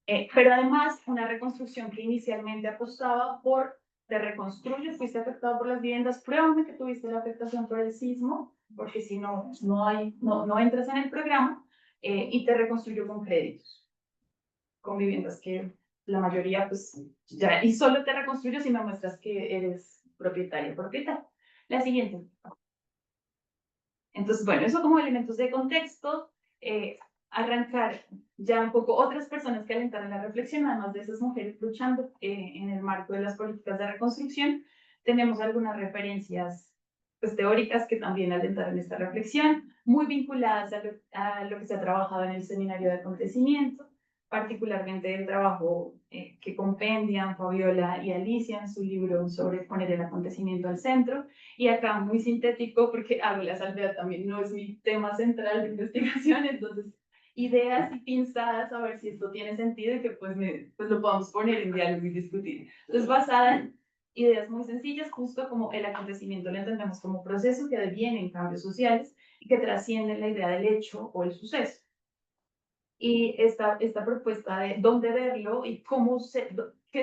S3: Pero además, una reconstrucción que inicialmente apostaba por te reconstruyes, fuiste afectado por las viviendas, pruébame que tuviste la afectación por el sismo, porque si no, no entras en el programa, y te reconstruyo con créditos, con viviendas que la mayoría, pues, ya, y solo te reconstruyo si me muestras que eres propietario. La siguiente. Entonces, bueno, eso como elementos de contexto, arrancar ya un poco otras personas que alentaron la reflexión, además de esas mujeres luchando en el marco de las políticas de reconstrucción. Tenemos algunas referencias pues, teóricas que también alentaron esta reflexión, muy vinculadas a lo que se ha trabajado en el seminario de acontecimiento, particularmente el trabajo que compendian Fabiola y Alicia en su libro sobre poner el acontecimiento al centro. Y acá muy sintético, porque hago la salvedad también, no es mi tema central de investigación, entonces ideas y pinzadas a ver si esto tiene sentido y que pues lo podamos poner en diálogo y discutir. Entonces, basada en ideas muy sencillas, justo como el acontecimiento lo entendemos como proceso que deviene en cambios sociales y que trasciende la idea del hecho o el suceso. Y esta propuesta de dónde verlo y cómo qué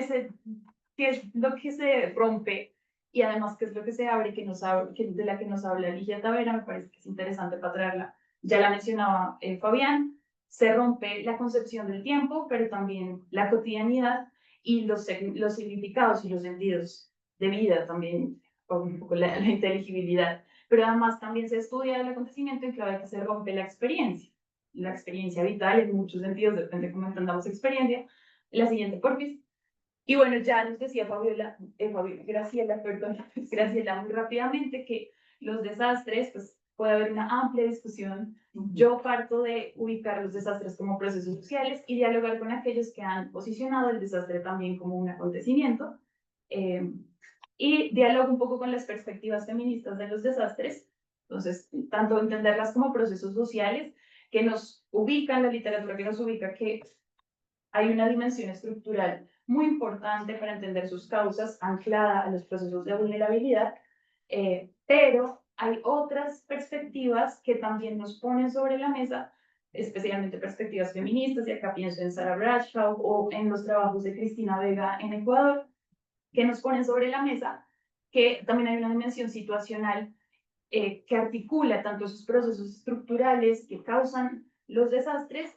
S3: es lo que se rompe y además qué es lo que se abre, de la que nos habla Ligia Tavera, me parece que es interesante para traerla. Ya la mencionaba Fabián, se rompe la concepción del tiempo, pero también la cotidianidad y los significados y los sentidos de vida también, un poco la inteligibilidad. Pero además también se estudia el acontecimiento en clave de que se rompe la experiencia vital en muchos sentidos, depende de cómo entendamos experiencia. La siguiente, porfis. Y bueno, ya nos decía Graciela, perdón, Graciela muy rápidamente que los desastres, pues puede haber una amplia discusión. Yo parto de ubicar los desastres como procesos sociales y dialogar con aquellos que han posicionado el desastre también como un acontecimiento. Y dialogo un poco con las perspectivas feministas de los desastres. Entonces, tanto entenderlas como procesos sociales que nos ubican, la literatura que nos ubica, que hay una dimensión estructural muy importante para entender sus causas, anclada a los procesos de vulnerabilidad, pero hay otras perspectivas que también nos ponen sobre la mesa, especialmente perspectivas feministas, y acá pienso en Sarah Bradshaw o en los trabajos de Cristina Vega en Ecuador, que nos ponen sobre la mesa que también hay una dimensión situacional que articula tanto esos procesos estructurales que causan los desastres,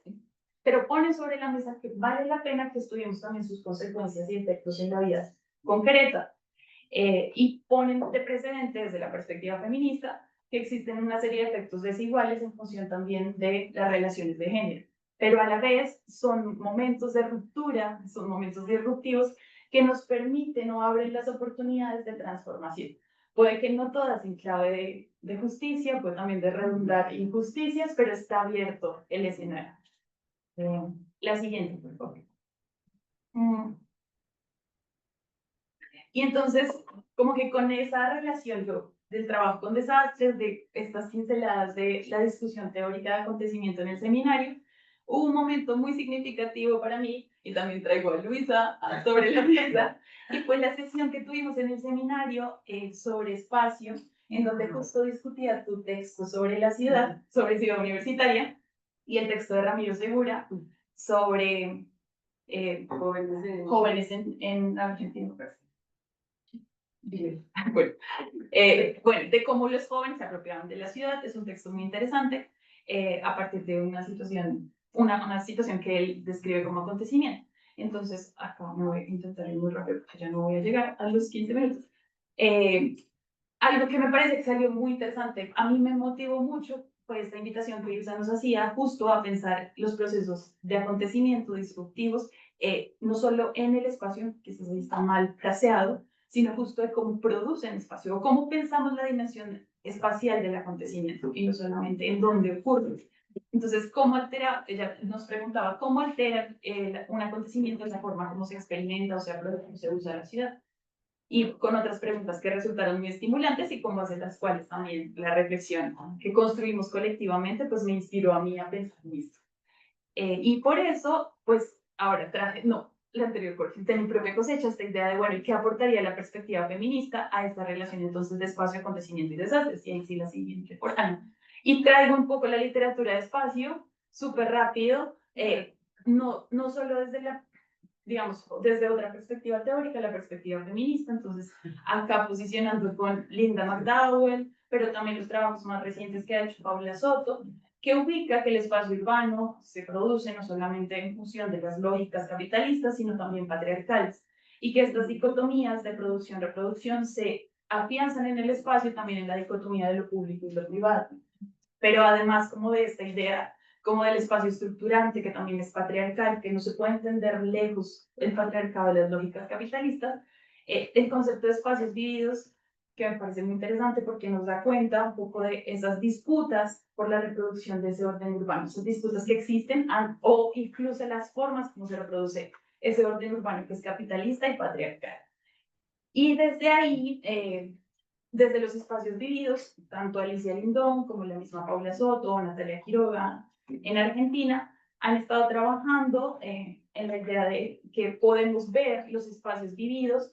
S3: pero pone sobre la mesa que vale la pena que estudiemos también sus consecuencias y efectos en la vida concreta. Y ponen de precedente desde la perspectiva feminista que existen una serie de efectos desiguales en función también de las relaciones de género, pero a la vez son momentos de ruptura, son momentos disruptivos que nos permiten o abren las oportunidades de transformación. Puede que no todas en clave de justicia, puede también de redundar injusticias, pero está abierto el escenario. La siguiente, por favor. Y entonces, como que con esa relación yo, del trabajo con desastres, de estas pinceladas de la discusión teórica de acontecimiento en el seminario, hubo un momento muy significativo para mí, y también traigo a Luisa sobre la mesa, y fue la sesión que tuvimos en el seminario sobre espacios, en donde justo discutía tu texto sobre la ciudad, sobre ciudad universitaria, y el texto de Ramiro Segura sobre jóvenes en Argentina. Bueno, bueno, de cómo los jóvenes se apropiaban de la ciudad, es un texto muy interesante, a partir de una situación que él describe como acontecimiento. Entonces, acá me voy a intentar ir muy rápido, porque ya no voy a llegar a los 15 minutos. Algo que me parece que salió muy interesante, a mí me motivó mucho, fue esta invitación que Ilsa nos hacía justo a pensar los procesos de acontecimiento disruptivos, no solo en el espacio, que eso está mal fraseado, sino justo de cómo producen espacio, o cómo pensamos la dimensión espacial del acontecimiento, y no solamente en dónde ocurre. Entonces, ¿cómo altera? Ella nos preguntaba, ¿cómo altera un acontecimiento de la forma como se experimenta o sea, cómo se usa la ciudad? Y con otras preguntas que resultaron muy estimulantes y con base en las cuales también la reflexión que construimos colectivamente, pues me inspiró a mí a pensar en esto. Y por eso, pues ahora traje, no, la anterior corte, de mi propia cosecha, esta idea de, bueno, ¿y qué aportaría la perspectiva feminista a esta relación entonces de espacio, acontecimiento y desastres? Y ahí sí la siguiente por Ana. Y traigo un poco la literatura de espacio, súper rápido, no solo desde la, digamos, desde otra perspectiva teórica, la perspectiva feminista, entonces acá posicionando con Linda McDowell, pero también los trabajos más recientes que ha hecho Paula Soto, que ubica que el espacio urbano se produce no solamente en función de las lógicas capitalistas, sino también patriarcales, y que estas dicotomías de producción-reproducción se afianzan en el espacio y también en la dicotomía de lo público y lo privado. Pero además como de esta idea como del espacio estructurante, que también es patriarcal, que no se puede entender lejos del patriarcado de las lógicas capitalistas, el concepto de espacios vividos, que me parece muy interesante porque nos da cuenta un poco de esas disputas por la reproducción de ese orden urbano, esas disputas que existen, o incluso las formas como se reproduce ese orden urbano que es capitalista y patriarcal. Y desde ahí, desde los espacios vividos, tanto Alicia Lindón como la misma Paula Soto o Natalia Quiroga en Argentina han estado trabajando en la idea de que podemos ver los espacios vividos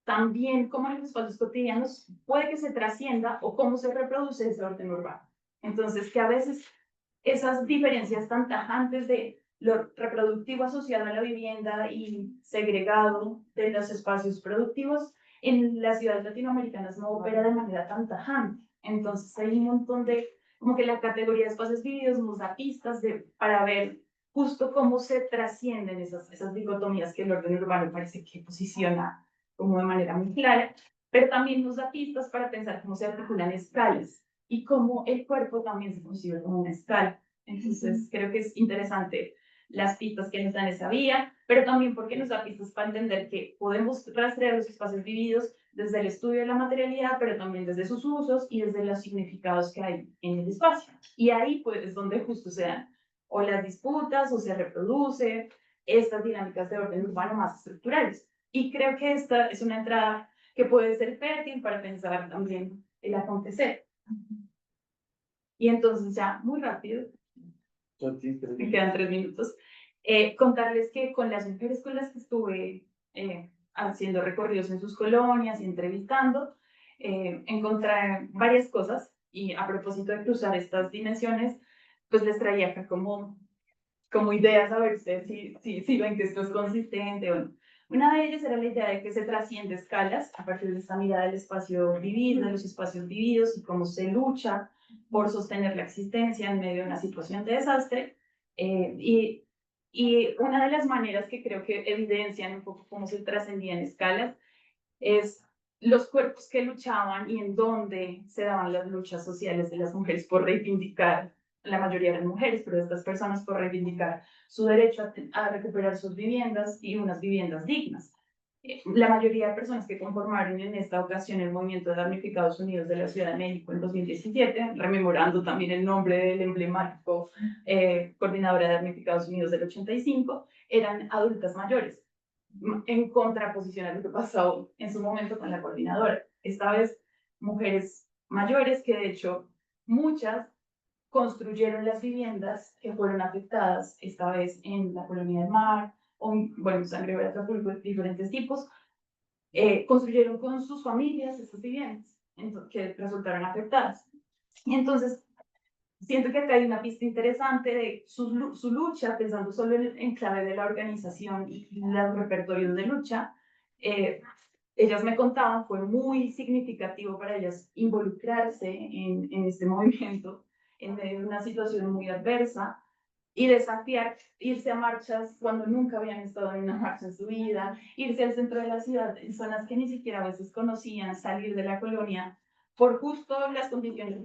S3: también como en los espacios cotidianos puede que se trascienda o cómo se reproduce ese orden urbano. Entonces, que a veces esas diferencias tan tajantes de lo reproductivo asociado a la vivienda y segregado de los espacios productivos en las ciudades latinoamericanas no opera de manera tan tajante. Entonces hay un montón de, como que la categoría de espacios vividos nos da pistas para ver justo cómo se trascienden esas dicotomías que el orden urbano parece que posiciona como de manera muy clara, pero también nos da pistas para pensar cómo se articulan escalas y cómo el cuerpo también se concibe como una escala. Entonces creo que es interesante las pistas que nos dan esa vía, pero también porque nos da pistas para entender que podemos rastrear los espacios vividos desde el estudio de la materialidad, pero también desde sus usos y desde los significados que hay en el espacio. Y ahí pues es donde justo se dan o las disputas o se reproduce estas dinámicas de orden urbano más estructurales. Y creo que esta es una entrada que puede ser fértil para pensar también el acontecer. Y entonces ya, muy rápido, me quedan 3 minutos, contarles que con las mujeres con las que estuve haciendo recorridos en sus colonias y entrevistando, encontré varias cosas y a propósito de cruzar estas dimensiones, pues les traía acá como ideas a ver ustedes si ven que esto es consistente o no. Una de ellas era la idea de que se trasciende escalas a partir de esta mirada del espacio vivido, de los espacios vividos y cómo se lucha por sostener la existencia en medio de una situación de desastre. Y una de las maneras que creo que evidencian un poco cómo se trascendían escalas es los cuerpos que luchaban y en dónde se daban las luchas sociales de las mujeres por reivindicar, la mayoría eran mujeres, pero estas personas por reivindicar su derecho a recuperar sus viviendas y unas viviendas dignas. La mayoría de personas que conformaron en esta ocasión el movimiento de damnificados unidos de la Ciudad de México en 2017, rememorando también el nombre del emblemático coordinadora de damnificados unidos del 85, eran adultas mayores. en contraposición a lo que pasó en su momento con la coordinadora. Esta vez, mujeres mayores que de hecho muchas construyeron las viviendas que fueron afectadas, esta vez en la Colonia del Mar, o, bueno, Sangre Verde Acapulco, de diferentes tipos, construyeron con sus familias estas viviendas que resultaron afectadas. Y entonces, siento que acá hay una pista interesante de su lucha, pensando solo en clave de la organización y los repertorios de lucha. Ellas me contaban, fue muy significativo para ellas involucrarse en este movimiento en medio de una situación muy adversa y desafiar, irse a marchas cuando nunca habían estado en una marcha en su vida, irse al centro de la ciudad, en zonas que ni siquiera a veces conocían, salir de la colonia, por justo las condiciones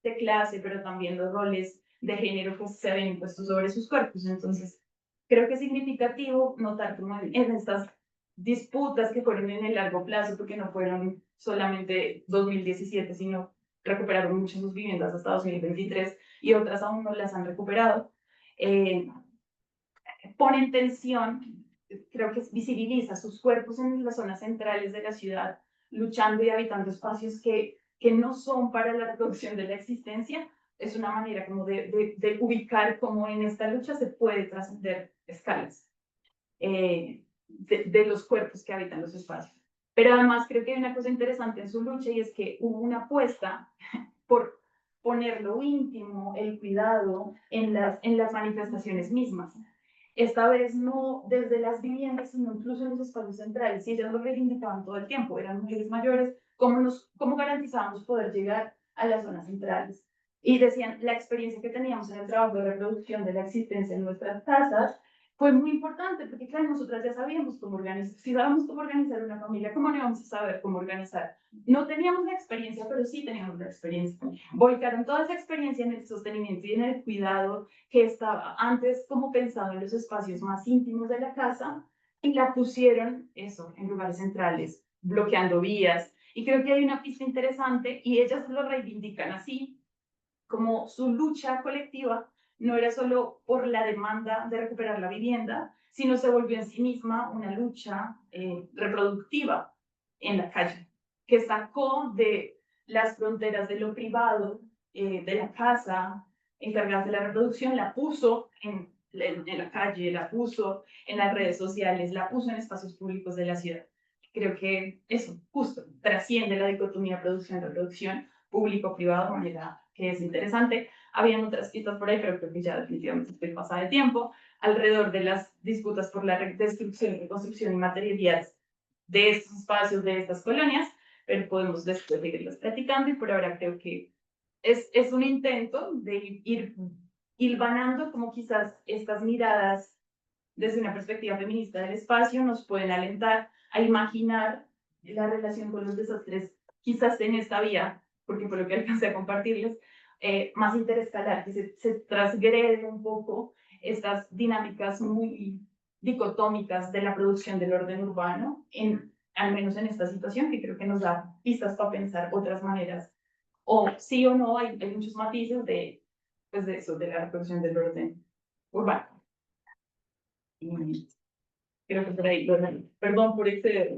S3: de clase, pero también los roles de género que se habían impuesto sobre sus cuerpos. Entonces, creo que es significativo notar como en estas disputas que fueron en el largo plazo, porque no fueron solamente 2017, sino recuperaron muchas sus viviendas hasta 2023 y otras aún no las han recuperado. Pone en tensión, creo que visibiliza sus cuerpos en las zonas centrales de la ciudad, luchando y habitando espacios que no son para la reproducción de la existencia. Es una manera como de ubicar cómo en esta lucha se puede trascender escalas de los cuerpos que habitan los espacios. Pero además creo que hay una cosa interesante en su lucha y es que hubo una apuesta por poner lo íntimo, el cuidado en las manifestaciones mismas. Esta vez no desde las viviendas, sino incluso en los espacios centrales. Y ellas lo reivindicaban todo el tiempo. Eran mujeres mayores. ¿Cómo garantizábamos poder llegar a las zonas centrales? Y decían, la experiencia que teníamos en el trabajo de reproducción de la existencia en nuestras casas fue muy importante, porque claro, nosotras ya sabíamos cómo organizar. Si sabíamos cómo organizar una familia, ¿cómo no íbamos a saber cómo organizar? No teníamos la experiencia, pero sí teníamos la experiencia. Volcaron toda esa experiencia en el sostenimiento y en el cuidado que estaba antes como pensado en los espacios más íntimos de la casa y la pusieron eso en lugares centrales, bloqueando vías. Y creo que hay una pista interesante y ellas lo reivindican así, como su lucha colectiva no era solo por la demanda de recuperar la vivienda, sino se volvió en sí misma una lucha reproductiva en la calle, que sacó de las fronteras de lo privado, de la casa, encargarse de la reproducción, la puso en la calle, la puso en las redes sociales, la puso en espacios públicos de la ciudad. Creo que eso, justo, trasciende la dicotomía producción-reproducción, público-privado, de manera que es interesante. Habían otras pistas por ahí, pero creo que ya definitivamente estoy pasada de tiempo, alrededor de las disputas por la destrucción, reconstrucción y materialidad de estos espacios, de estas colonias, pero podemos después seguirlas platicando y por ahora creo que es un intento de ir hilvanando como quizás estas miradas desde una perspectiva feminista del espacio nos pueden alentar a imaginar la relación con los desastres, quizás en esta vía, porque por lo que alcancé a compartirles, más interescalar, que se transgreden un poco estas dinámicas muy dicotómicas de la producción del orden urbano, al menos en esta situación, que creo que nos da pistas para pensar otras maneras. O sí o no, hay muchos matices pues de eso, de la reproducción del orden urbano. Y creo que por ahí, perdón por exceder.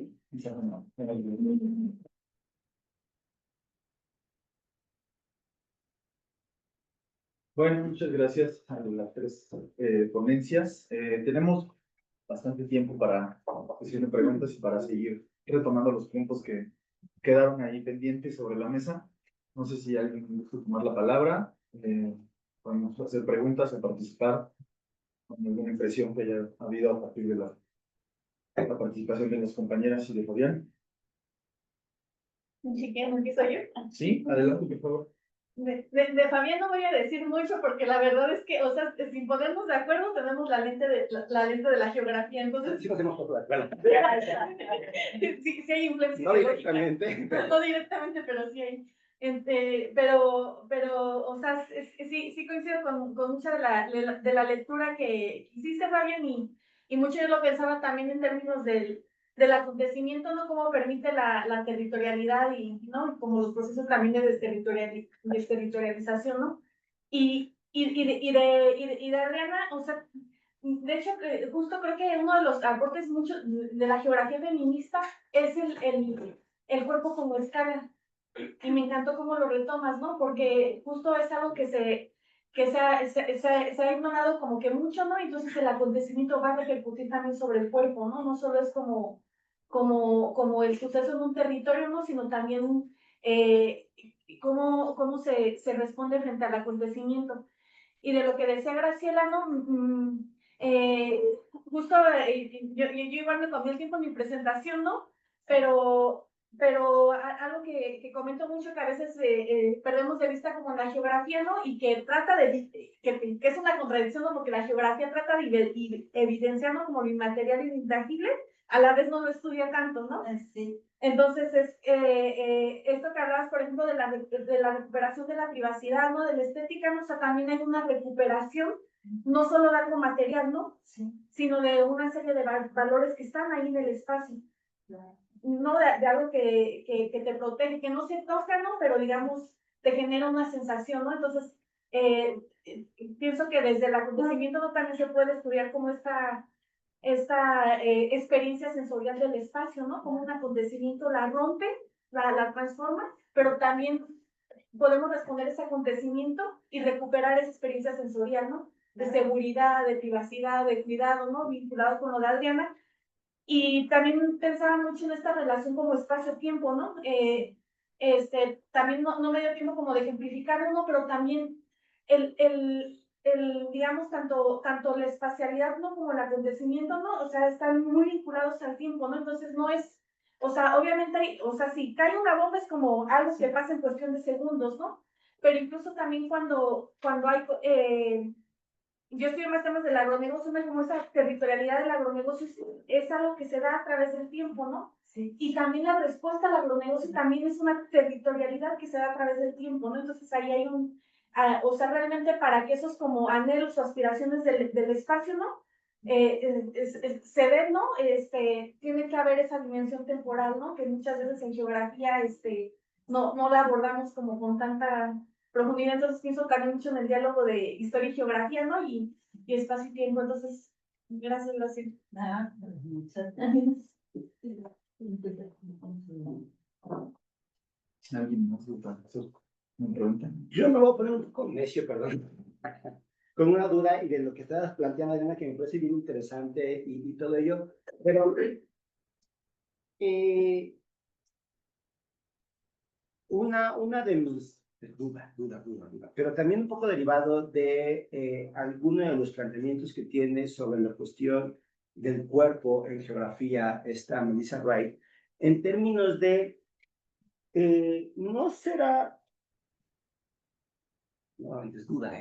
S1: Bueno, muchas gracias a las tres ponencias. Tenemos bastante tiempo para hacer preguntas y para seguir retomando los puntos que quedaron ahí pendientes sobre la mesa. No sé si alguien gusta tomar la palabra. Podemos hacer preguntas o participar con alguna impresión que haya habido a partir de la participación de las compañeras y de Fabián.
S5: Si quieren, empiezo yo.
S1: Sí, adelante, por favor.
S5: De Fabián no voy a decir mucho porque la verdad es que, o sea, sin ponernos de acuerdo, tenemos la lente de la geografía, entonces...
S2: Sí, hacemos poco de acuerdo.
S5: Sí hay influencia.
S2: No directamente.
S5: No directamente, pero sí hay. Pero, o sea, sí coincido con mucha de la lectura que hiciste, Fabián, y mucho yo lo pensaba también en términos del acontecimiento, ¿no? Cómo permite la territorialidad y, ¿no? Como los procesos también de desterritorialización, ¿no? Y de Adriana, o sea, de hecho, justo creo que uno de los aportes mucho de la geografía feminista es el cuerpo como escala. Y me encantó cómo lo retomas, ¿no? Porque justo es algo que se ha ignorado como que mucho, ¿no? Entonces el acontecimiento va a repercutir también sobre el cuerpo, ¿no? No solo es como el suceso en un territorio, ¿no? Sino también cómo se responde frente al acontecimiento. Y de lo que decía Graciela, ¿no? Justo yo igual me comí el tiempo en mi presentación, ¿no? Pero algo que comento mucho que a veces perdemos de vista como la geografía, ¿no? Y que trata que es una contradicción, ¿no? Porque la geografía trata de evidenciar, ¿no? Como lo inmaterial y lo intangible, a la vez no lo estudia tanto, ¿no?
S4: Sí.
S5: Entonces, esto que hablabas, por ejemplo, de la recuperación de la privacidad, ¿no? De la estética, ¿no? O sea, también hay una recuperación, no solo de algo material, ¿no?
S4: Sí.
S5: Sino de una serie de valores que están ahí en el espacio.
S4: Claro.
S5: No de algo que te protege, que no se toca, ¿no? Pero digamos, te genera una sensación, ¿no? Entonces, pienso que desde el acontecimiento ¿no? también se puede estudiar como esta experiencia sensorial del espacio, ¿no? Como un acontecimiento la rompe, la transforma, pero también podemos responder a ese acontecimiento y recuperar esa experiencia sensorial, ¿no? De seguridad, de privacidad, de cuidado, ¿no? Vinculado con lo de Adriana. Y también pensaba mucho en esta relación como espacio-tiempo, ¿no? También no me dio tiempo como de ejemplificar uno, pero también digamos, tanto la espacialidad, ¿no? Como el acontecimiento, ¿no? O sea, están muy vinculados al tiempo, ¿no? Entonces no es, o sea, obviamente, o sea, si cae una bomba es como algo que pasa en cuestión de segundos, ¿no? Pero incluso también cuando hay, yo estoy más temas del agronegocio, como esa territorialidad del agronegocio es algo que se da a través del tiempo, ¿no?
S4: Sí.
S5: Y también la respuesta al agronegocio también es una territorialidad que se da a través del tiempo, ¿no? Entonces ahí hay o sea, realmente para que esos como anhelos o aspiraciones del espacio, ¿no? Se den, ¿no? Tiene que haber esa dimensión temporal, ¿no? Que muchas veces en geografía, no la abordamos como con tanta profundidad. Entonces pienso también mucho en el diálogo de historia y geografía, ¿no? Y espacio y tiempo. Entonces, gracias.
S4: Muchas gracias.
S1: ¿Alguien más gusta hacer una pregunta?
S2: Yo me voy a poner un poco necio, perdón, con una duda y de lo que estabas planteando, Elena, que me parece bien interesante y todo ello, pero una de mis duda, pero también un poco derivado de alguno de los planteamientos que tiene sobre la cuestión del cuerpo en geografía, esta Melissa Wright, en términos de, no será, no, es duda,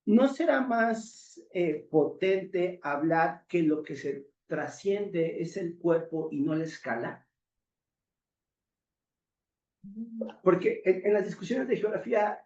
S2: ¿no será más potente hablar que lo que se trasciende es el cuerpo y no la escala? Porque en las discusiones de geografía,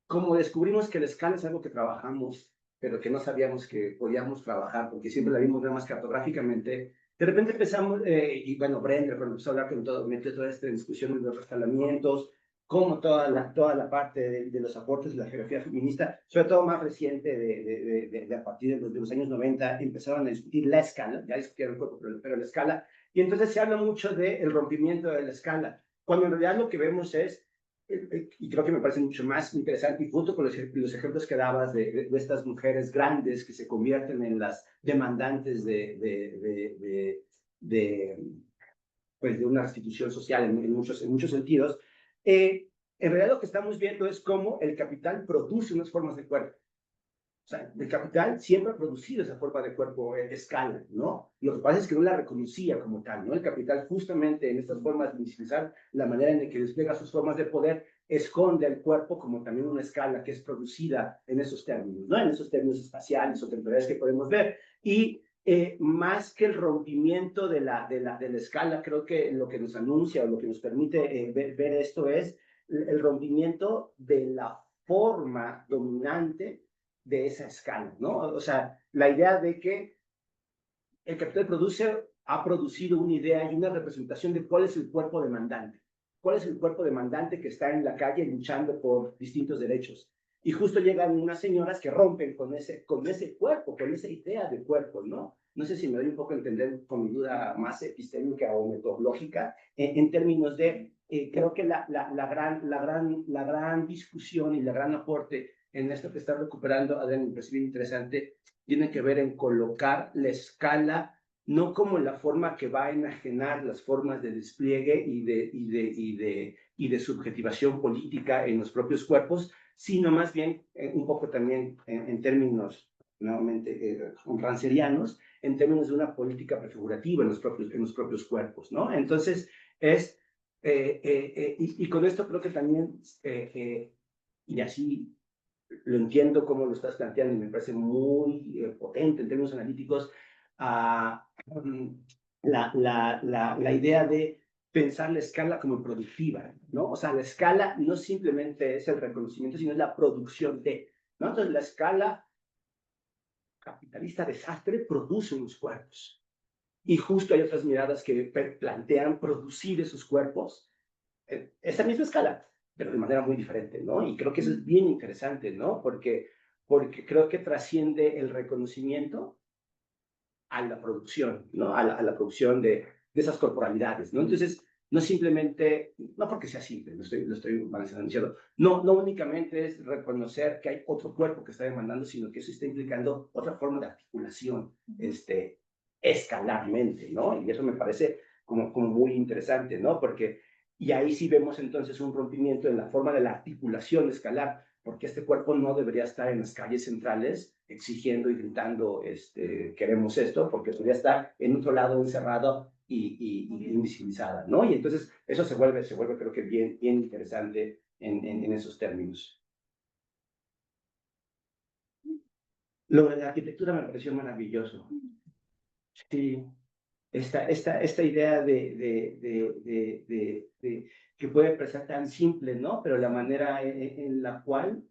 S2: como descubrimos que la escala es algo que trabajamos, pero que no sabíamos que podíamos trabajar, porque siempre la vimos nada más cartográficamente, de repente empezamos, y bueno, Brenda, cuando empezó a hablar con todo, metió toda esta discusión de los rescalamientos, como toda la parte de los aportes de la geografía feminista, sobre todo más reciente, de a partir de los años 90, empezaron a discutir la escala, ya discutieron el cuerpo, pero la escala, y entonces se habla mucho del rompimiento de la escala, cuando en realidad lo que vemos es, y creo que me parece mucho más interesante, y junto con los ejemplos que dabas de estas mujeres grandes que se convierten en las demandantes pues, de una restitución social en muchos sentidos, en realidad lo que estamos viendo es cómo el capital produce unas formas de cuerpo. O sea, el capital siempre ha producido esa forma de cuerpo en escala, ¿no? Lo que pasa es que no la reconocía como tal, ¿no? El capital justamente en estas formas de visibilizar la manera en la que despliega sus formas de poder, esconde el cuerpo como también una escala que es producida en esos términos, ¿no? En esos términos espaciales o temporales que podemos ver. Y más que el rompimiento de la escala, creo que lo que nos anuncia o lo que nos permite ver esto es el rompimiento de la forma dominante de esa escala, ¿no? O sea, la idea de que el capital ha producido una idea y una representación de cuál es el cuerpo demandante. ¿Cuál es el cuerpo demandante que está en la calle luchando por distintos derechos? Y justo llegan unas señoras que rompen con ese cuerpo, con esa idea de cuerpo, ¿no? No sé si me doy un poco a entender con mi duda más epistémica o metodológica, en términos de, creo que la gran discusión y la gran aporte en esto que está recuperando, Adrián, me parece bien interesante, tiene que ver en colocar la escala no como la forma que va a enajenar las formas de despliegue y de subjetivación política en los propios cuerpos, sino más bien un poco también en términos nuevamente rancerianos, en términos de una política prefigurativa en los propios cuerpos, ¿no? Entonces, y con esto creo que también, y así lo entiendo como lo estás planteando y me parece muy potente en términos analíticos, la idea de pensar la escala como productiva, ¿no? O sea, la escala no simplemente es el reconocimiento, sino es la producción de, ¿no? Entonces, la escala capitalista desastre produce unos cuerpos. Y justo hay otras miradas que plantean producir esos cuerpos en esa misma escala, pero de manera muy diferente, ¿no? Y creo que eso es bien interesante, ¿no? Porque creo que trasciende el reconocimiento a la producción, ¿no? A la producción de esas corporalidades, ¿no? Entonces, no simplemente, no porque sea simple, lo estoy balanceando, no únicamente es reconocer que hay otro cuerpo que está demandando, sino que eso está implicando otra forma de articulación, escalarmente, ¿no? Y eso me parece como muy interesante, ¿no? Porque, y ahí sí vemos entonces un rompimiento en la forma de la articulación escalar, porque este cuerpo no debería estar en las calles centrales exigiendo y gritando, queremos esto, porque debería estar en otro lado encerrado y invisibilizada, ¿no? Y entonces eso se vuelve creo que bien interesante en esos términos. Lo de la arquitectura me pareció maravilloso. Sí, esta idea que puede parecer tan simple, ¿no? Pero la manera en la cual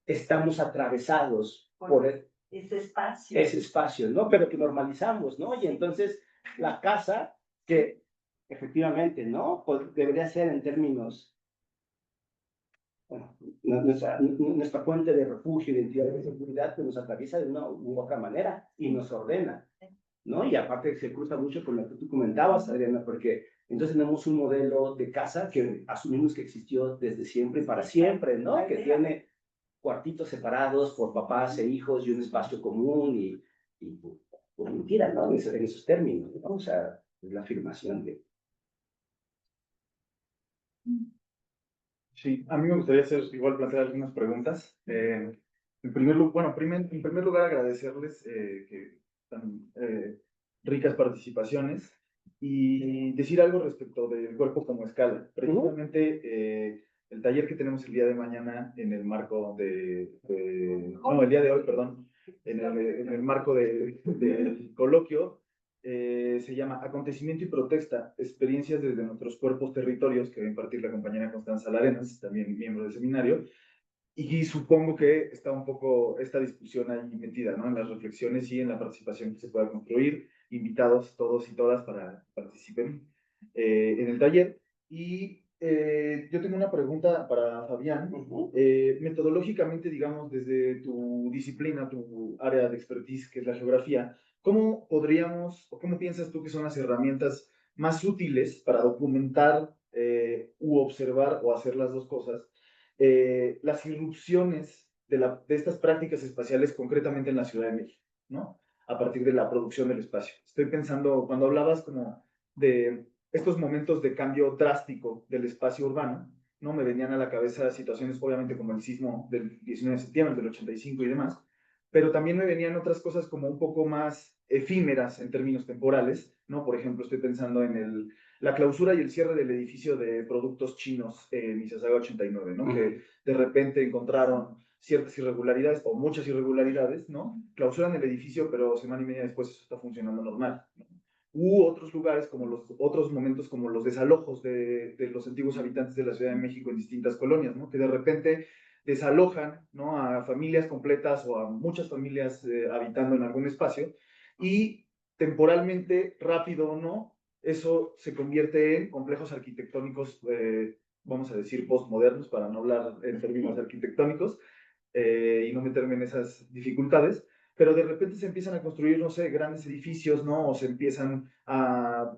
S2: estamos atravesados por ese espacio, ¿no? Pero que normalizamos, ¿no? Y entonces la casa, que efectivamente, ¿no? Pues debería ser en términos, bueno, nuestra fuente de refugio, identidad y seguridad, que nos atraviesa de una u otra manera y nos ordena, ¿no? Y aparte se cruza mucho con lo que tú comentabas, Adriana, porque entonces tenemos un modelo de casa que asumimos que existió desde siempre y para siempre, ¿no? Que tiene cuartitos separados por papás e hijos y un espacio común y pues mentira, ¿no? En esos términos, ¿no? O sea, es la afirmación de...
S1: Sí, a mí me gustaría hacer igual plantear algunas preguntas. En primer lugar agradecerles que tan ricas participaciones y decir algo respecto del cuerpo como escala. Precisamente el taller que tenemos el día de mañana en el marco el día de hoy, perdón, en el marco del coloquio, se llama Acontecimiento y Protesta, experiencias desde nuestros cuerpos territorios, que va a impartir la compañera Constanza Larenas, también miembro del seminario, y supongo que está un poco esta discusión ahí metida, ¿no? En las reflexiones y en la participación que se pueda construir, invitados todos y todas para que participen en el taller. Y yo tengo una pregunta para Fabián. Metodológicamente, digamos, desde tu disciplina, tu área de expertise, que es la geografía, ¿cómo podríamos, o cómo piensas tú que son las herramientas más útiles para documentar u observar o hacer las dos cosas? Las irrupciones de estas prácticas espaciales concretamente en la Ciudad de México, ¿no? A partir de la producción del espacio. Estoy pensando, cuando hablabas como de estos momentos de cambio drástico del espacio urbano, ¿no? Me venían a la cabeza situaciones obviamente como el sismo del 19 de septiembre del 85 y demás, pero también me venían otras cosas como un poco más efímeras en términos temporales, ¿no? Por ejemplo, estoy pensando en la clausura y el cierre del edificio de productos chinos en Mississauga 89, ¿no? Que de repente encontraron ciertas irregularidades o muchas irregularidades, ¿no? Clausuran el edificio, pero semana y media después eso está funcionando normal, ¿no? U otros lugares, como otros momentos como los desalojos de los antiguos habitantes de la Ciudad de México en distintas colonias, ¿no? Que de repente desalojan, ¿no? A familias completas o a muchas familias habitando en algún espacio y temporalmente, rápido o no, eso se convierte en complejos arquitectónicos vamos a decir, postmodernos, para no hablar en términos arquitectónicos, y no meterme en esas dificultades, pero de repente se empiezan a construir, no sé, grandes edificios, ¿no? O se empiezan a...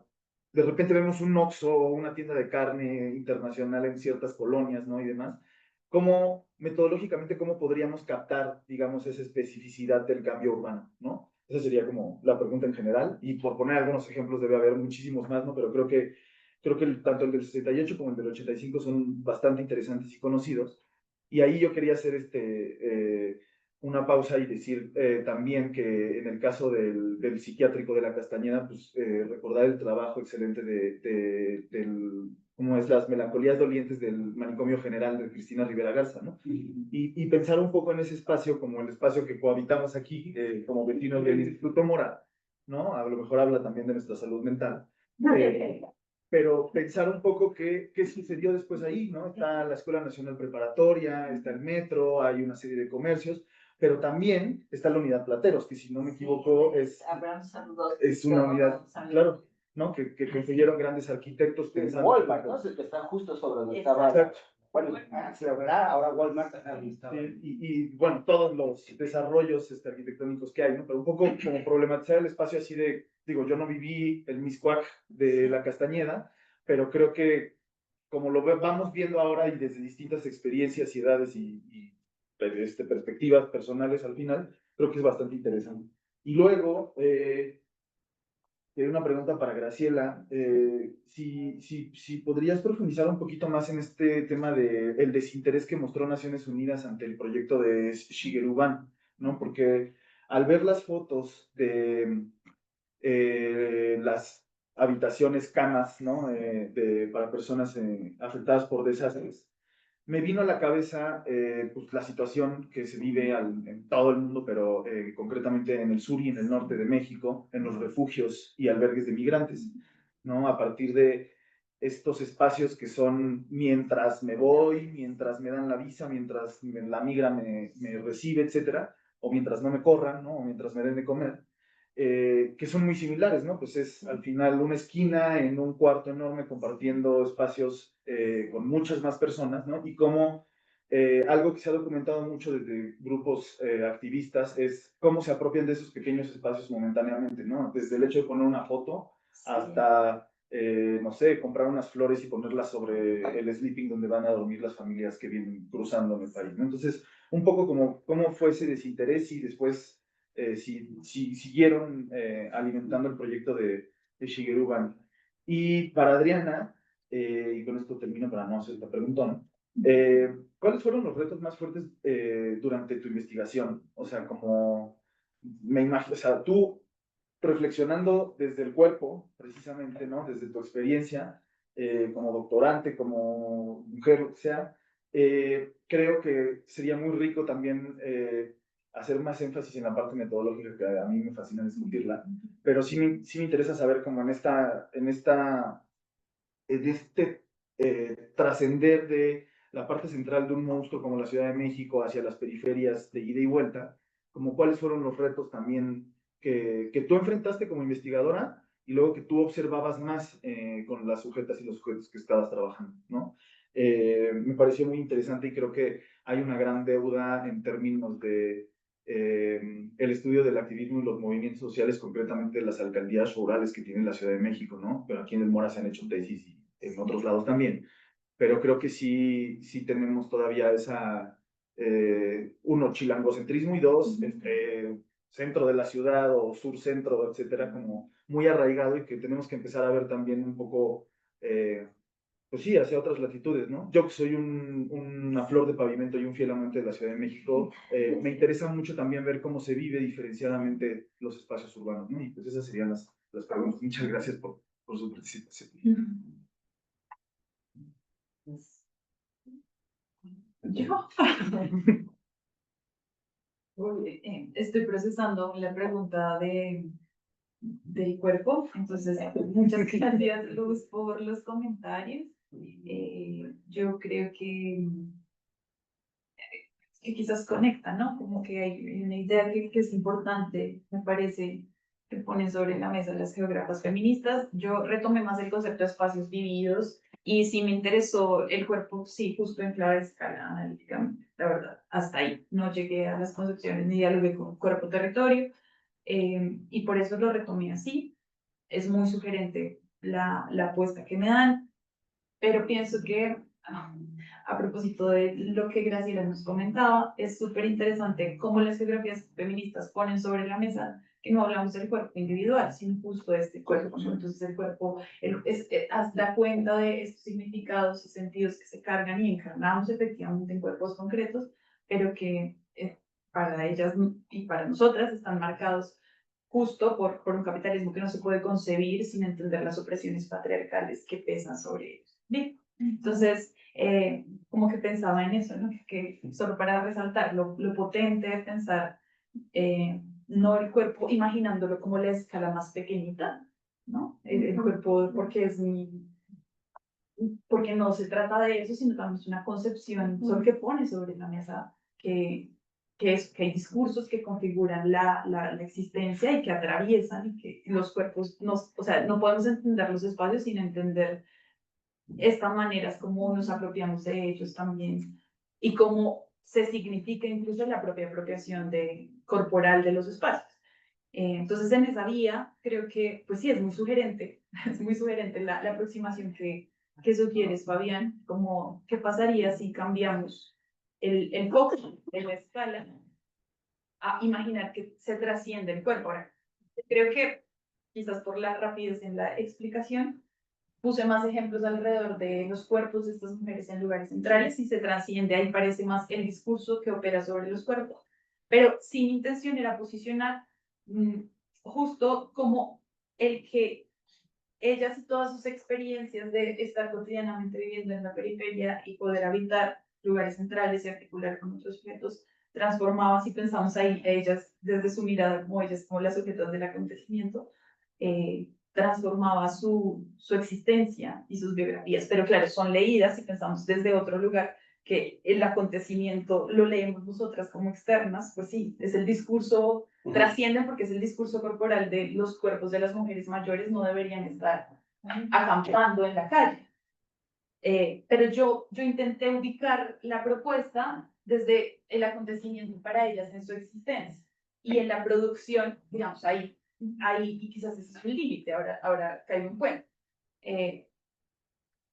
S1: De repente vemos un Oxxo o una tienda de carne internacional en ciertas colonias, ¿no? Y demás. ¿Cómo, metodológicamente, cómo podríamos captar, digamos, esa especificidad del cambio urbano, ¿no? Esa sería como la pregunta en general. Y por poner algunos ejemplos, debe haber muchísimos más, ¿no? Pero creo que tanto el del 68 como el del 85 son bastante interesantes y conocidos. Y ahí yo quería hacer una pausa y decir también que en el caso del psiquiátrico de la Castañeda, pues recordar el trabajo excelente cómo es las melancolías dolientes del manicomio general de Cristina Rivera Garza, ¿no? Y pensar un poco en ese espacio como el espacio que cohabitamos aquí, como vecinos del Instituto Mora, ¿no? A lo mejor habla también de nuestra salud mental. Pero pensar un poco qué sucedió después ahí, ¿no? Está la Escuela Nacional Preparatoria, está el metro, hay una serie de comercios, pero también está la unidad Plateros, que si no me equivoco es una unidad, claro, ¿no? Que consiguieron grandes arquitectos.
S2: Walmart, ¿no? Es el que está justo sobre donde estaba.
S1: Exacto.
S2: Bueno, ahora Walmart está
S1: bueno, todos los desarrollos arquitectónicos que hay, ¿no? Pero un poco como problematizar el espacio así de, digo, yo no viví el Miscuac de la Castañeda, pero creo que como lo vamos viendo ahora y desde distintas experiencias y edades y perspectivas personales al final, creo que es bastante interesante. Y luego, una pregunta para Graciela. Si podrías profundizar un poquito más en este tema del desinterés que mostró Naciones Unidas ante el proyecto de Shigeru Ban, ¿no? Porque al ver las fotos de las habitaciones, camas, ¿no? Para personas afectadas por desastres, me vino a la cabeza pues, la situación que se vive en todo el mundo, pero concretamente en el sur y en el norte de México, en los refugios y albergues de migrantes, ¿no? A partir de estos espacios que son mientras me voy, mientras me dan la visa, mientras la migra me recibe, etcétera, o mientras no me corran, ¿no? O mientras me den de comer. Que son muy similares, ¿no? Pues es al final una esquina en un cuarto enorme compartiendo espacios con muchas más personas, ¿no? Y como algo que se ha documentado mucho desde grupos activistas es cómo se apropian de esos pequeños espacios momentáneamente, ¿no? Desde el hecho de poner una foto hasta, no sé, comprar unas flores y ponerlas sobre el sleeping donde van a dormir las familias que vienen cruzando en el país, ¿no? Entonces, un poco como cómo fue ese desinterés y después si siguieron alimentando el proyecto de Shigeru Ban. Y para Adriana, y con esto termino para no hacer esta preguntón, ¿cuáles fueron los retos más fuertes durante tu investigación? O sea, como me imagino, o sea, tú reflexionando desde el cuerpo, precisamente, ¿no? Desde tu experiencia como doctorante, como mujer, lo que sea, creo que sería muy rico también hacer más énfasis en la parte metodológica, que a mí me fascina discutirla, pero sí me interesa saber cómo en este trascender de la parte central de un monstruo como la Ciudad de México hacia las periferias de ida y vuelta, como cuáles fueron los retos también que tú enfrentaste como investigadora y luego que tú observabas más con las sujetas y los sujetos que estabas trabajando, ¿no? Me pareció muy interesante y creo que hay una gran deuda en términos de el estudio del activismo y los movimientos sociales, concretamente las alcaldías rurales que tiene la Ciudad de México, ¿no? Pero aquí en el Mora se han hecho tesis y en otros lados también. Pero creo que sí tenemos todavía uno, chilangocentrismo y dos, centro de la ciudad o sur centro, etcétera, como muy arraigado y que tenemos que empezar a ver también un poco pues sí, hacia otras latitudes, ¿no? Yo que soy una flor de pavimento y un fiel amante de la Ciudad de México, me interesa mucho también ver cómo se vive diferenciadamente los espacios urbanos, ¿no? Y pues esas serían las preguntas. Muchas gracias por su participación.
S3: ¿Yo? Estoy procesando la pregunta del cuerpo, entonces muchas gracias Luz por los comentarios. Yo creo que quizás conecta, ¿no? Como que hay una idea que es importante, me parece, que ponen sobre la mesa las geógrafas feministas. Yo retomé más el concepto de espacios vividos Y sí me interesó el cuerpo, sí, justo en clave de escala analíticamente, la verdad, hasta ahí. No llegué a las concepciones ni dialogué con cuerpo-territorio, y por eso lo retomé así. Es muy sugerente la apuesta que me dan, pero pienso que a propósito de lo que Graciela nos comentaba, es súper interesante cómo las geografías feministas ponen sobre la mesa que no hablamos del cuerpo individual, sino justo de este cuerpo, ¿no? Entonces el cuerpo da cuenta de estos significados y sentidos que se cargan y encarnamos efectivamente en cuerpos concretos, pero que para ellas y para nosotras están marcados justo por un capitalismo que no se puede concebir sin entender las opresiones patriarcales que pesan sobre ellos. Bien, entonces, como que pensaba en eso, ¿no? Que solo para resaltar lo potente de pensar, no el cuerpo imaginándolo como la escala más pequeñita, ¿no? El cuerpo porque no se trata de eso, sino también es una concepción solo que pone sobre la mesa que hay discursos que configuran la existencia y que atraviesan y que los cuerpos, o sea, no podemos entender los espacios sin entender estas maneras como nos apropiamos de ellos también y cómo se significa incluso la propia apropiación corporal de los espacios. Entonces, en esa vía, creo que, pues sí, es muy sugerente, es muy sugerente la aproximación que sugieres, Fabián, como qué pasaría si cambiamos el foco de la escala a imaginar que se trasciende el cuerpo. Ahora, creo que quizás por la rapidez en la explicación, puse más ejemplos alrededor de los cuerpos de estas mujeres en lugares centrales y se trasciende, ahí parece más el discurso que opera sobre los cuerpos. Pero sí, mi intención era posicionar justo como el que ellas y todas sus experiencias de estar cotidianamente viviendo en la periferia y poder habitar lugares centrales y articular con otros sujetos, transformaba, si pensamos ahí, a ellas desde su mirada como ellas, como las sujetas del acontecimiento, transformaba su existencia y sus biografías. Pero claro, son leídas si pensamos desde otro lugar, que el acontecimiento lo leemos nosotras como externas, pues sí, es el discurso, trasciende porque es el discurso corporal de los cuerpos de las mujeres mayores, no deberían estar acampando en la calle. Pero yo intenté ubicar la propuesta desde el acontecimiento para ellas en su existencia y en la producción, digamos, ahí y quizás ese es un límite, ahora caigo en cuenta.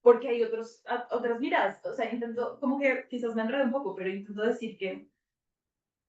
S3: Porque hay otras miradas, o sea, intento, como que quizás me enredo un poco, pero intento decir que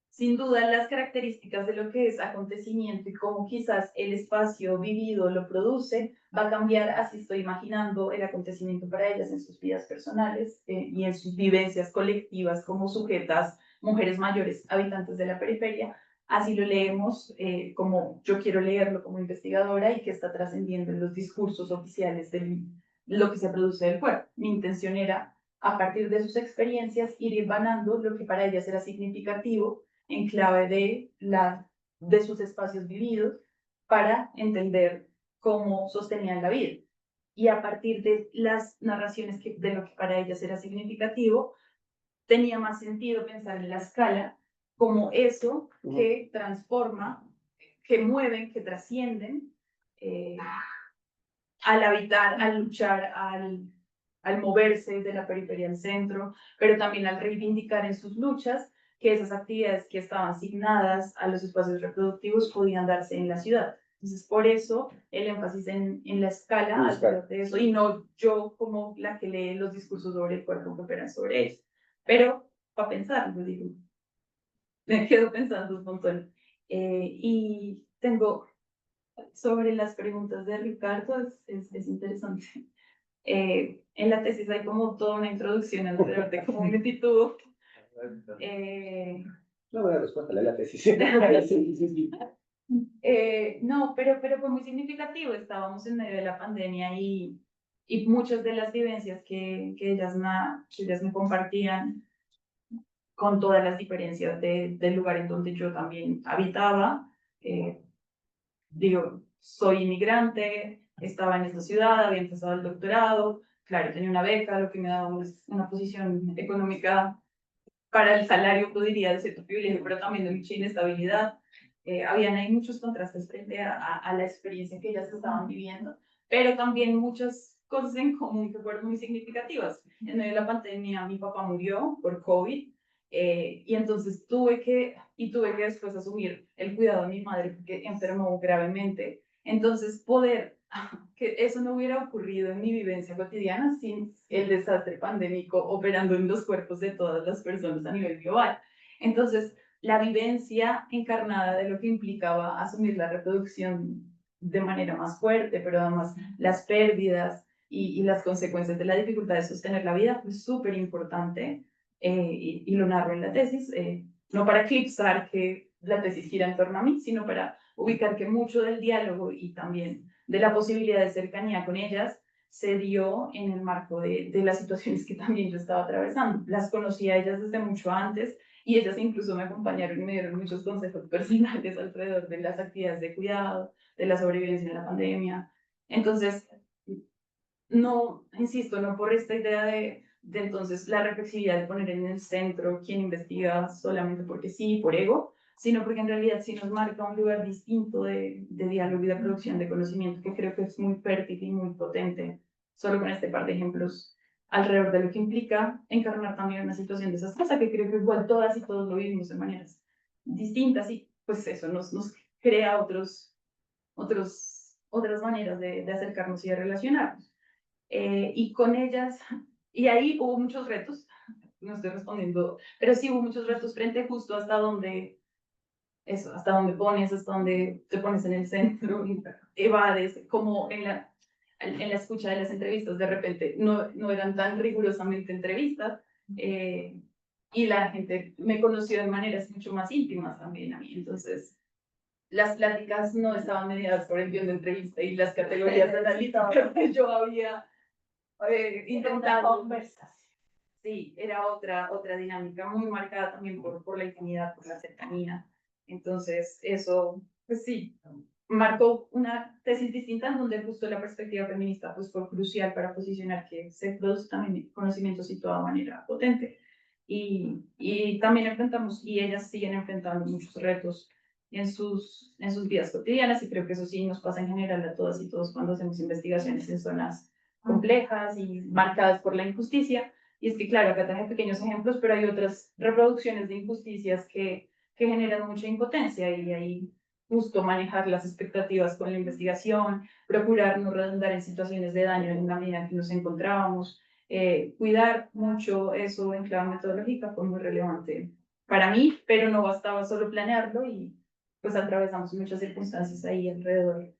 S3: sin duda las características de lo que es acontecimiento y cómo quizás el espacio vivido lo produce, va a cambiar así estoy imaginando el acontecimiento para ellas en sus vidas personales y en sus vivencias colectivas como sujetas, mujeres mayores, habitantes de la periferia. Así lo leemos como yo quiero leerlo como investigadora y que está trascendiendo en los discursos oficiales de lo que se produce del cuerpo. Mi intención era, a partir de sus experiencias, ir hilvanando lo que para ellas era significativo en clave de sus espacios vividos para entender cómo sostenían la vida. Y a partir de las narraciones de lo que para ellas era significativo, tenía más sentido pensar en la escala como eso que transforma, que mueven, que trascienden al habitar, al luchar, al moverse de la periferia al centro, pero también al reivindicar en sus luchas que esas actividades que estaban asignadas a los espacios reproductivos podían darse en la ciudad. Entonces, por eso el énfasis en la escala alrededor de eso, y no yo como la que lee los discursos sobre el cuerpo que operan sobre eso. Pero, para pensar, lo digo, me quedo pensando un montón. Y tengo sobre las preguntas de Ricardo, es interesante. En la tesis hay como toda una introducción alrededor de cómo me titúo.
S2: No buena respuesta, la tesis.
S3: No, pero fue muy significativo. Estábamos en medio de la pandemia y muchas de las vivencias que ellas me compartían, con todas las diferencias del lugar en donde yo también habitaba. Digo, soy inmigrante, estaba en esta ciudad, había empezado el doctorado, claro, tenía una beca, lo que me daba una posición económica para el salario, diría, de cierto privilegio, pero también de mucha inestabilidad. Habían ahí muchos contrastes frente a la experiencia que ellas estaban viviendo, pero también muchas cosas en común que fueron muy significativas. En medio de la pandemia, mi papá murió por COVID. Y entonces tuve que después asumir el cuidado de mi madre porque enfermó gravemente. Entonces, que eso no hubiera ocurrido en mi vivencia cotidiana sin el desastre pandémico operando en los cuerpos de todas las personas a nivel global. Entonces, la vivencia encarnada de lo que implicaba asumir la reproducción de manera más fuerte, pero además las pérdidas y las consecuencias de la dificultad de sostener la vida fue súper importante. Y lo narro en la tesis, no para eclipsar que la tesis gira en torno a mí, sino para ubicar que mucho del diálogo y también de la posibilidad de cercanía con ellas se dio en el marco de las situaciones que también yo estaba atravesando. Las conocí a ellas desde mucho antes y ellas incluso me acompañaron y me dieron muchos consejos personales alrededor de las actividades de cuidado, de la sobrevivencia en la pandemia. Entonces, no, insisto, no por esta idea de entonces la reflexividad de poner en el centro quien investiga solamente porque sí, por ego, sino porque en realidad sí nos marca un lugar distinto de diálogo y de producción de conocimiento que creo que es muy fértil y muy potente, solo con este par de ejemplos alrededor de lo que implica encarnar también una situación desastrosa que creo que igual todas y todos lo vivimos de maneras distintas y pues eso nos crea otras maneras de acercarnos y de relacionarnos. Y con ellas, y ahí hubo muchos retos, no estoy respondiendo, pero sí hubo muchos retos frente justo hasta donde pones, hasta donde te pones en el centro, evades, como en la escucha de las entrevistas, de repente no eran tan rigurosamente entrevistas, y la gente me conoció de maneras mucho más íntimas también a mí, entonces las pláticas no estaban mediadas por el guión de entrevista y las categorías analíticas que yo había intentado. Sí, era otra dinámica muy marcada también por la intimidad, por la cercanía. Entonces, eso, pues sí, marcó una tesis distinta en donde justo la perspectiva feminista pues, fue crucial para posicionar que se produce también conocimiento situado de manera potente. Y también enfrentamos, y ellas siguen enfrentando muchos retos en sus vidas cotidianas, y creo que eso sí nos pasa en general a todas y todos cuando hacemos investigaciones en zonas complejas y marcadas por la injusticia. Y es que, claro, acá traje pequeños ejemplos, pero hay otras reproducciones de injusticias que generan mucha impotencia y ahí justo manejar las expectativas con la investigación, procurar no redundar en situaciones de daño en la medida en que nos encontrábamos, cuidar mucho eso en clave metodológica fue muy relevante para mí, pero no bastaba solo planearlo y pues atravesamos muchas circunstancias ahí alrededor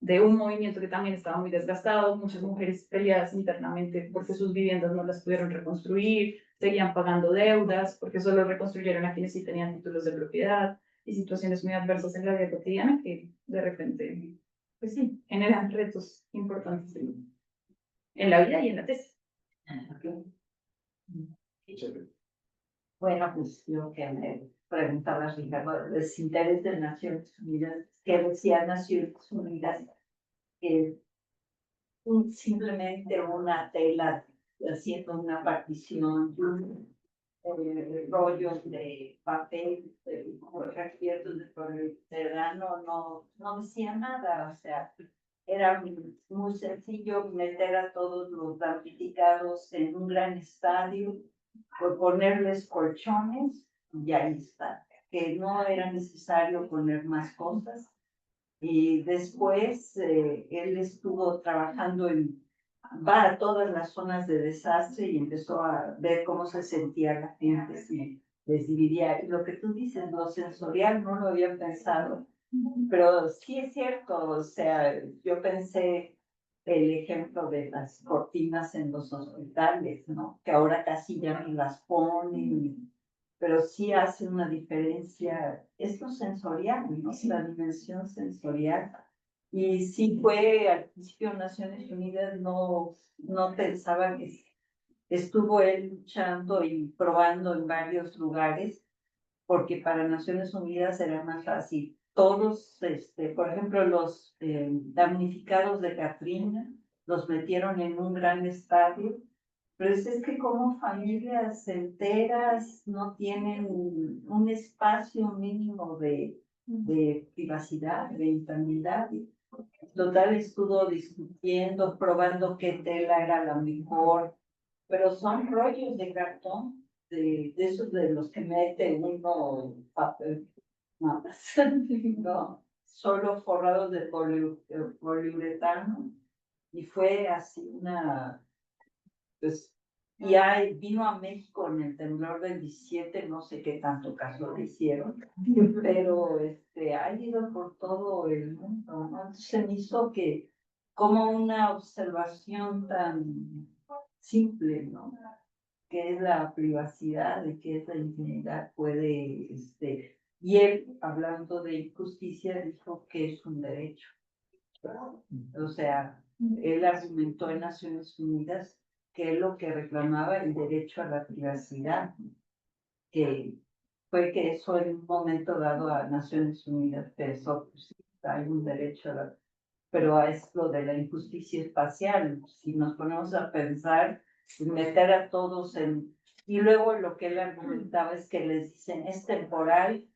S3: de un movimiento que también estaba muy desgastado, muchas mujeres peleadas internamente porque sus viviendas no las pudieron reconstruir, seguían pagando deudas porque solo reconstruyeron a quienes sí tenían títulos de propiedad y situaciones muy adversas en la vida cotidiana que de repente, pues sí, generan retos importantes en la vida y en la tesis.
S4: Bueno, pues lo que me preguntaba Ricardo, los intereses de Naciones Unidas, que decía Naciones Unidas, que simplemente una tela haciendo una partición, rollos de papel, recubiertos de poliuretano, no decía nada, o sea, era muy sencillo meter a todos los damnificados en un gran estadio, por ponerles colchones y ahí está, que no era necesario poner más cosas. Y después él estuvo trabajando va a todas las zonas de desastre y empezó a ver cómo se sentía la gente, si les dividía. Y lo que tú dices, lo sensorial, no lo había pensado, pero sí es cierto, o sea, yo pensé el ejemplo de las cortinas en los hospitales, ¿no? Que ahora casi ya ni las ponen, pero sí hace una diferencia, esto sensorial, ¿no? La dimensión sensorial. Y sí fue, al principio Naciones Unidas no pensaba que estuvo él luchando y probando en varios lugares, porque para Naciones Unidas era más fácil. Todos, por ejemplo, los damnificados de Katrina, los metieron en un gran estadio, pero es que como familias enteras no tienen un espacio mínimo de privacidad, de intimidad. Total estuvo discutiendo, probando qué tela era la mejor, pero son rollos de cartón, de esos de los que mete uno papel, nada más, ¿no? Solo forrados de poliuretano, y fue así una, pues, y ahí vino a México en el temblor del 17, no sé qué tanto caso le hicieron, pero ha ido por todo el mundo, ¿no? Entonces se me hizo que como una observación tan simple, ¿no? Que es la privacidad, de qué es la intimidad, puede, y él, hablando de injusticia, dijo que es un derecho. O sea, él argumentó en Naciones Unidas que es lo que reclamaba el derecho a la privacidad, que fue que eso en un momento dado a Naciones Unidas pensó, pues sí, hay un derecho a la, pero es lo de la injusticia espacial. Si nos ponemos a pensar, meter a todos en, y luego lo que él argumentaba es que les dicen es temporal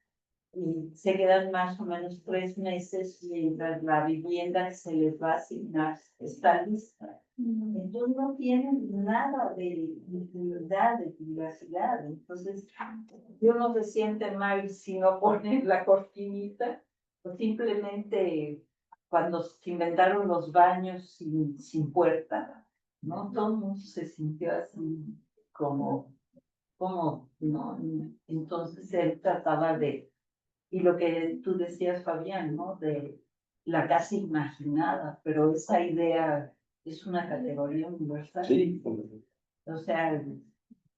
S4: y se quedan más o menos 3 meses mientras la vivienda que se les va a asignar está lista. Entonces no tienen nada de intimidad, de privacidad. Entonces, uno se siente mal si no ponen la cortinita, o simplemente cuando se inventaron los baños sin puerta, ¿no? Todo el mundo se sintió así como, ¿no? Entonces él trataba de, y lo que tú decías, Fabián, ¿no? De la casa imaginada, pero esa idea es una categoría universal.
S2: Sí.
S4: O sea,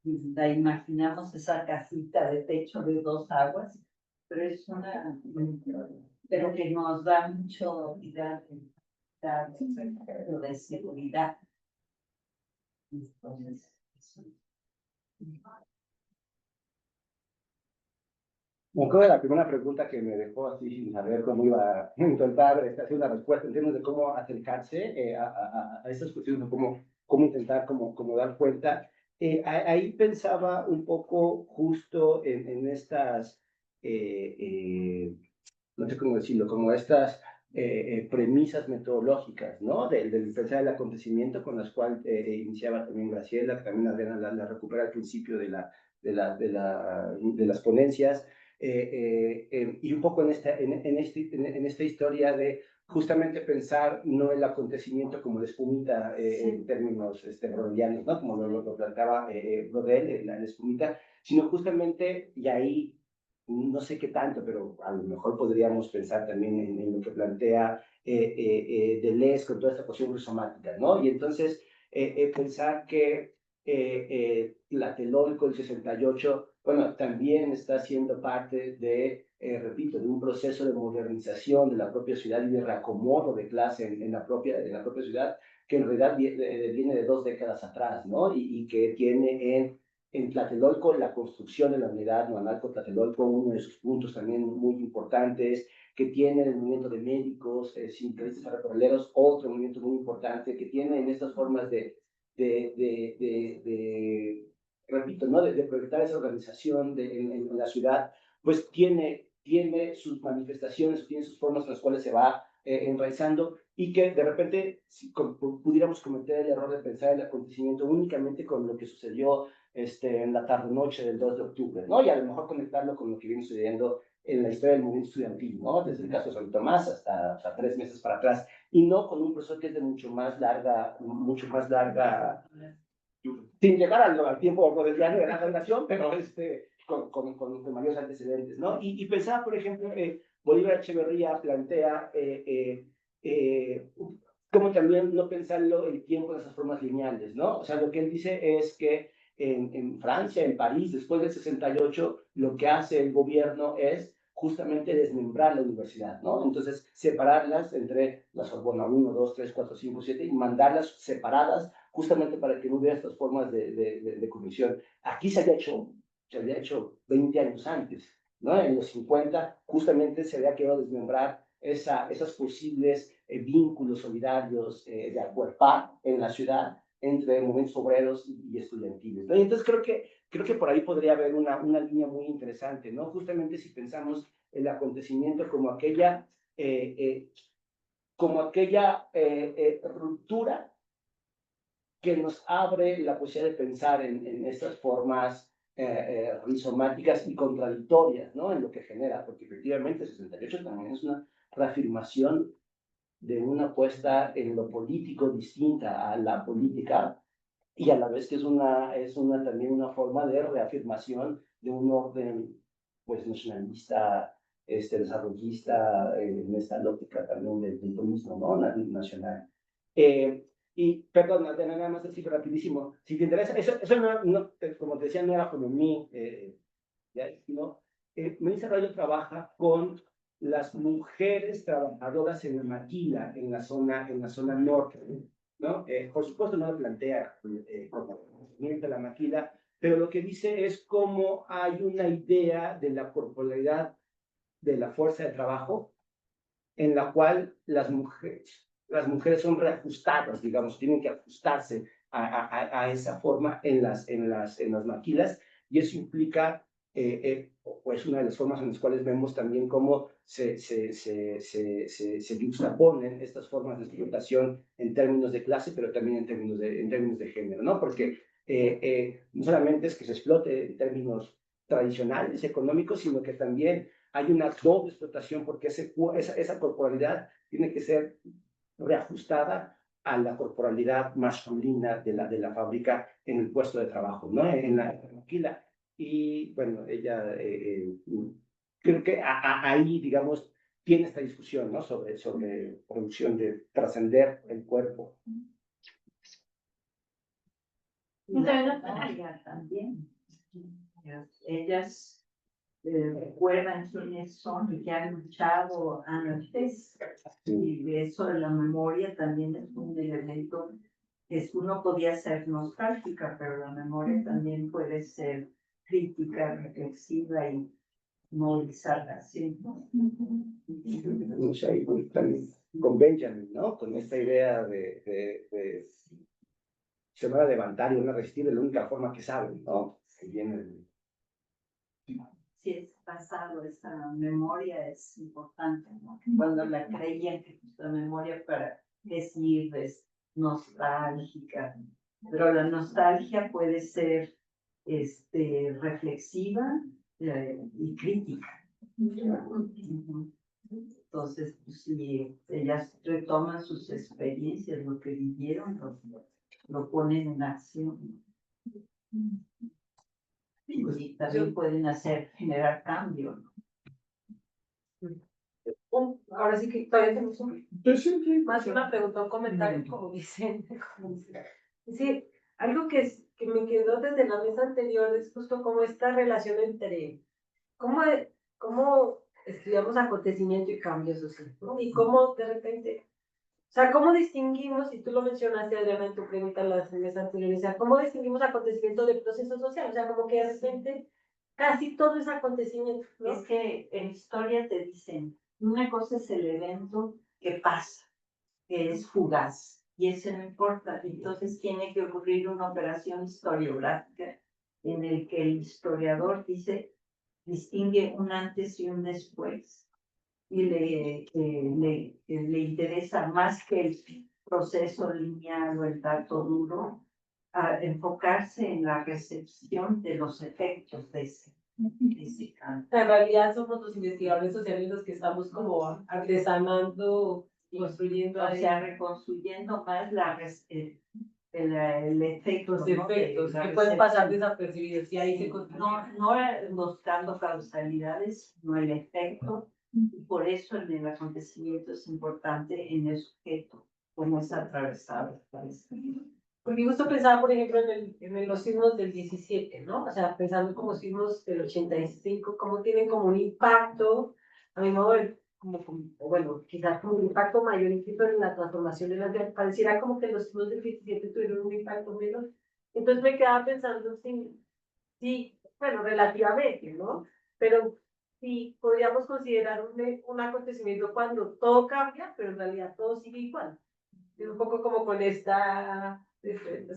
S4: la imaginamos esa casita de techo de 2 aguas, pero es una, pero que nos da mucho idea de seguridad. Entonces, eso.
S2: Me acuerdo de la primera pregunta que me dejó así sin saber cómo iba a intentar hacer una respuesta en términos de cómo acercarse a estas cuestiones, o cómo intentar como dar cuenta. Ahí pensaba un poco justo en estas, no sé cómo decirlo, como estas premisas metodológicas, ¿no? Del pensar el acontecimiento con las cuales iniciaba también Graciela, que también Adriana la recupera al principio de las ponencias. Y un poco en esta historia de justamente pensar no el acontecimiento como de espumita en términos brodelianos, ¿no? Como lo planteaba Brodel, la espumita, sino justamente, y ahí no sé qué tanto, pero a lo mejor podríamos pensar también en lo que plantea Deleuze con toda esta cuestión rizomática, ¿no? Y entonces pensar que Tlatelolco, el 68, bueno, también está siendo parte de, repito, de un proceso de modernización de la propia ciudad y de reacomodo de clase en la propia ciudad, que en realidad viene de 2 décadas atrás, ¿no? Y que tiene en Tlatelolco la construcción de la unidad Noanalco-Tlatelolco, uno de sus puntos también muy importantes, que tiene el movimiento de médicos, sindicalistas ferrocarrileros, otro movimiento muy importante, que tiene en estas formas repito, ¿no? de proyectar esa organización en la ciudad, pues tiene sus manifestaciones, tiene sus formas en las cuales se va enraizando, y que de repente si pudiéramos cometer el error de pensar el acontecimiento únicamente con lo que sucedió en la tarde-noche del 2 de octubre, ¿no? Y a lo mejor conectarlo con lo que viene sucediendo en la historia del movimiento estudiantil, ¿no? Desde el caso de San Tomás hasta 3 meses para atrás, y no con un proceso que es de mucho más larga, sin llegar al tiempo brodeliano de la relación, pero con mayores antecedentes, ¿no? Y pensaba, por ejemplo, Bolívar Echeverría plantea cómo también no pensarlo el tiempo en esas formas lineales, ¿no? O sea, lo que él dice es que en Francia, en París, después del 68, lo que hace el gobierno es justamente desmembrar la universidad, ¿no? Entonces, separarlas entre la Sorbona 1, 2, 3, 4, 5, 7 y mandarlas separadas justamente para que no hubiera estas formas de comisión. Aquí se había hecho 20 años antes, ¿no? En los 50 justamente se había quedado desmembrar esas posibles vínculos solidarios de acuerpar en la ciudad entre movimientos obreros y estudiantiles, ¿no? Y entonces creo que por ahí podría haber una línea muy interesante, ¿no? Justamente si pensamos el acontecimiento como aquella como aquella ruptura que nos abre la posibilidad de pensar en estas formas rizomáticas y contradictorias, ¿no? En lo que genera, porque efectivamente 68 también es una reafirmación de una apuesta en lo político distinta a la política, y a la vez que es también una forma de reafirmación de un orden pues nacionalista, desarrollista, en esta lógica también del turismo, ¿no? Nacional. Y, perdón, nada más así rapidísimo, si te interesa, eso como te decía, no era como mí, sino, Melissa Arroyo trabaja con las mujeres trabajadoras en la maquila, en la zona norte, ¿no? Por supuesto no lo plantea como de la maquila, pero lo que dice es cómo hay una idea de la corporalidad de la fuerza de trabajo en la cual las mujeres son reajustadas, digamos, tienen que ajustarse a esa forma en las maquilas, y eso implica, o es una de las formas en las cuales vemos también cómo se juxtaponen estas formas de explotación en términos de clase, pero también en términos de género, ¿no? Porque no solamente es que se explote en términos tradicionales, económicos, sino que también hay una doble explotación porque esa corporalidad tiene que ser reajustada a la corporalidad masculina de la fábrica en el puesto de trabajo, ¿no? En la maquila. Y bueno, ella creo que ahí, digamos, tiene esta discusión, ¿no? Sobre producción de trascender el cuerpo.
S4: Y la talla también. Ellas recuerdan quiénes son y que han luchado antes. Y eso de la memoria también es un elemento que uno podía ser nostálgica, pero la memoria también puede ser crítica, reflexiva y movilizada. ¿Sí?
S2: Con Benjamin, ¿no? Con esta idea de se van a levantar y van a resistir de la única forma que saben, ¿no? Que viene
S4: Si es pasado, esa memoria es importante, ¿no? Cuando la creían que la memoria para decir es nostálgica, pero la nostalgia puede ser reflexiva y crítica. Entonces, pues, si ellas retoman sus experiencias, lo que vivieron, lo ponen en acción. Y también pueden generar cambio, ¿no?
S6: Ahora sí que todavía tenemos más una pregunta, un comentario, como Vicente. Sí, algo que me quedó desde la mesa anterior es justo como esta relación entre cómo estudiamos acontecimiento y cambio social, ¿no? Y cómo de repente, o sea, cómo distinguimos, y tú lo mencionaste, Adriana, en tu pregunta en la mesa anterior, o sea, cómo distinguimos acontecimiento de proceso social, o sea, como que de repente casi todo es acontecimiento, ¿no?
S4: Es que en historia te dicen, una cosa es el evento que pasa, que es fugaz, y eso no importa. Entonces tiene que ocurrir una operación historiográfica en el que el historiador distingue un antes y un después, y le interesa más que el proceso lineal o el dato duro, a enfocarse en la recepción de los efectos de ese cambio.
S6: En realidad somos los investigadores sociales los que estamos como artesanando, construyendo,
S4: O sea, reconstruyendo más el efecto.
S6: los efectos que pueden pasar desapercibidos y ahí se construyen.
S4: No buscando causalidades, sino el efecto. Y por eso en el acontecimiento es importante en el sujeto, cómo es atravesado.
S6: Porque justo pensaba, por ejemplo, en los sismos del 17, ¿no? O sea, pensando como sismos del 85, cómo tienen como un impacto, a mi modo de ver, bueno, quizás como un impacto mayor incluso en la transformación de la vida. Pareciera como que los sismos del 17 tuvieron un impacto menor. Entonces me quedaba pensando, sí, bueno, relativamente, ¿no? Pero sí, podríamos considerar un acontecimiento cuando todo cambia, pero en realidad todo sigue igual. Es un poco como con esta, se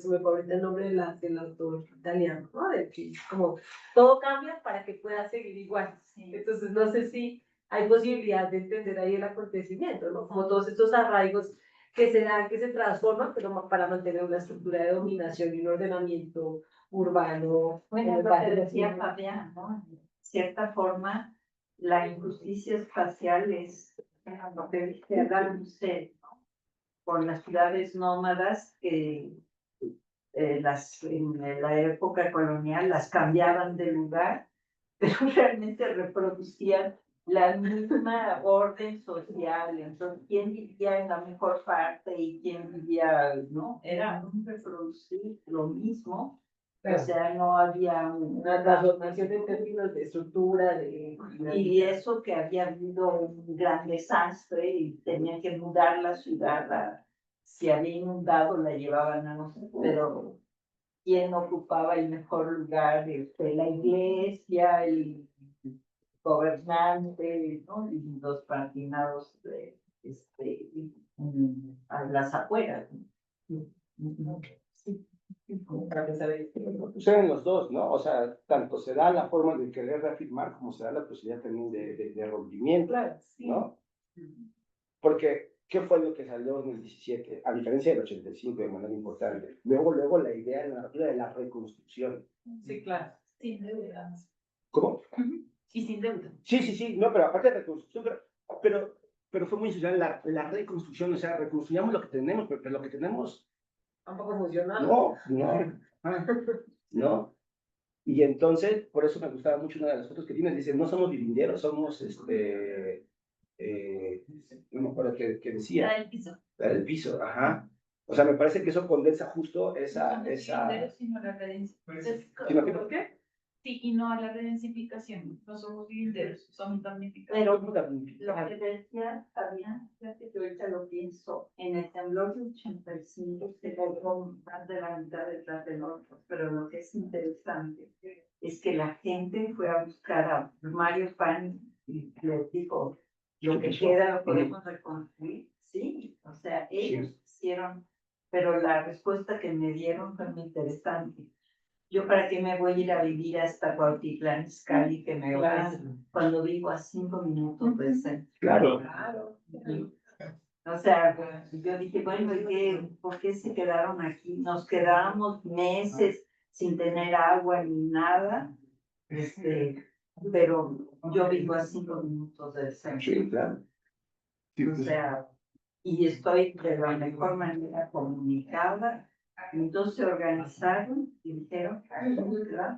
S6: me fue ahorita el nombre del autor italiano, ¿no? De que como todo cambia para que pueda seguir igual.
S4: Sí.
S6: Entonces no sé si hay posibilidad de entender ahí el acontecimiento, ¿no? Como todos estos arraigos que se dan, que se transforman, pero para mantener una estructura de dominación y un ordenamiento urbano.
S4: Bueno,
S6: en
S4: lo
S6: base
S4: que
S6: a los
S4: decía
S6: mismos.
S4: Fabián, ¿no? De cierta forma, la injusticia espacial es lo que dice Adam Hussein, ¿no? Con las ciudades nómadas que en la época colonial las cambiaban de lugar, pero realmente reproducían la misma orden social. Entonces, ¿quién vivía en la mejor parte y quién vivía, no? Era un reproducir lo mismo. O sea, no había
S6: Una transformación en términos de estructura,
S4: y eso que había habido un gran desastre y tenían que mudar la ciudad. Si había inundado, la llevaban a no sé, pero quién ocupaba el mejor lugar, la iglesia, el gobernante, ¿no? Y los marginados a las afueras. ¿No? Sí.
S2: Suceden los dos, ¿no? O sea, tanto se da la forma de querer reafirmar como se da la posibilidad también de rompimiento, ¿no? Porque, ¿qué fue lo que salió en el 17? A diferencia del 85, de manera importante. Luego la idea de la narrativa de la reconstrucción.
S3: Sí, claro. Sin deuda.
S2: ¿Cómo?
S3: Y sin deuda.
S2: Sí, no, pero aparte de reconstrucción, pero fue muy social la reconstrucción, o sea, reconstruyamos lo que tenemos, pero lo que tenemos
S6: tampoco funcionaba.
S2: No. Y entonces, por eso me gustaba mucho una de las fotos que tienes, dice, no somos vivinderos, somos, no me acuerdo qué decía.
S3: La del piso.
S2: La del piso, ajá. O sea, me parece que eso condensa justo esa...
S3: No vivinderos, sino la
S2: ¿Sino qué?
S3: ¿Qué? Sí, y no a la redensificación. No somos vivinderos, somos damnificados.
S4: Pero lo que decía Fabián, fíjate que ahorita lo pienso, en el temblor de 85 se cayó más de la mitad de Tlatelolco, pero lo que es interesante es que la gente fue a buscar a Mario Pan y les dijo, lo que queda lo podemos reconstruir. Sí, o sea, ellos hicieron, pero la respuesta que me dieron fue muy interesante. Yo para qué me voy a ir a vivir hasta Cuautitlán Izcalli, que me ofrece, cuando vivo a 5 minutos de centro.
S2: Claro.
S4: O sea, yo dije, bueno, ¿por qué se quedaron aquí? Nos quedamos meses sin tener agua ni nada, pero yo vivo a 5 minutos del centro.
S2: Sí, claro.
S4: O sea, y estoy de la mejor manera comunicada. Entonces se organizaron y dijeron, claro.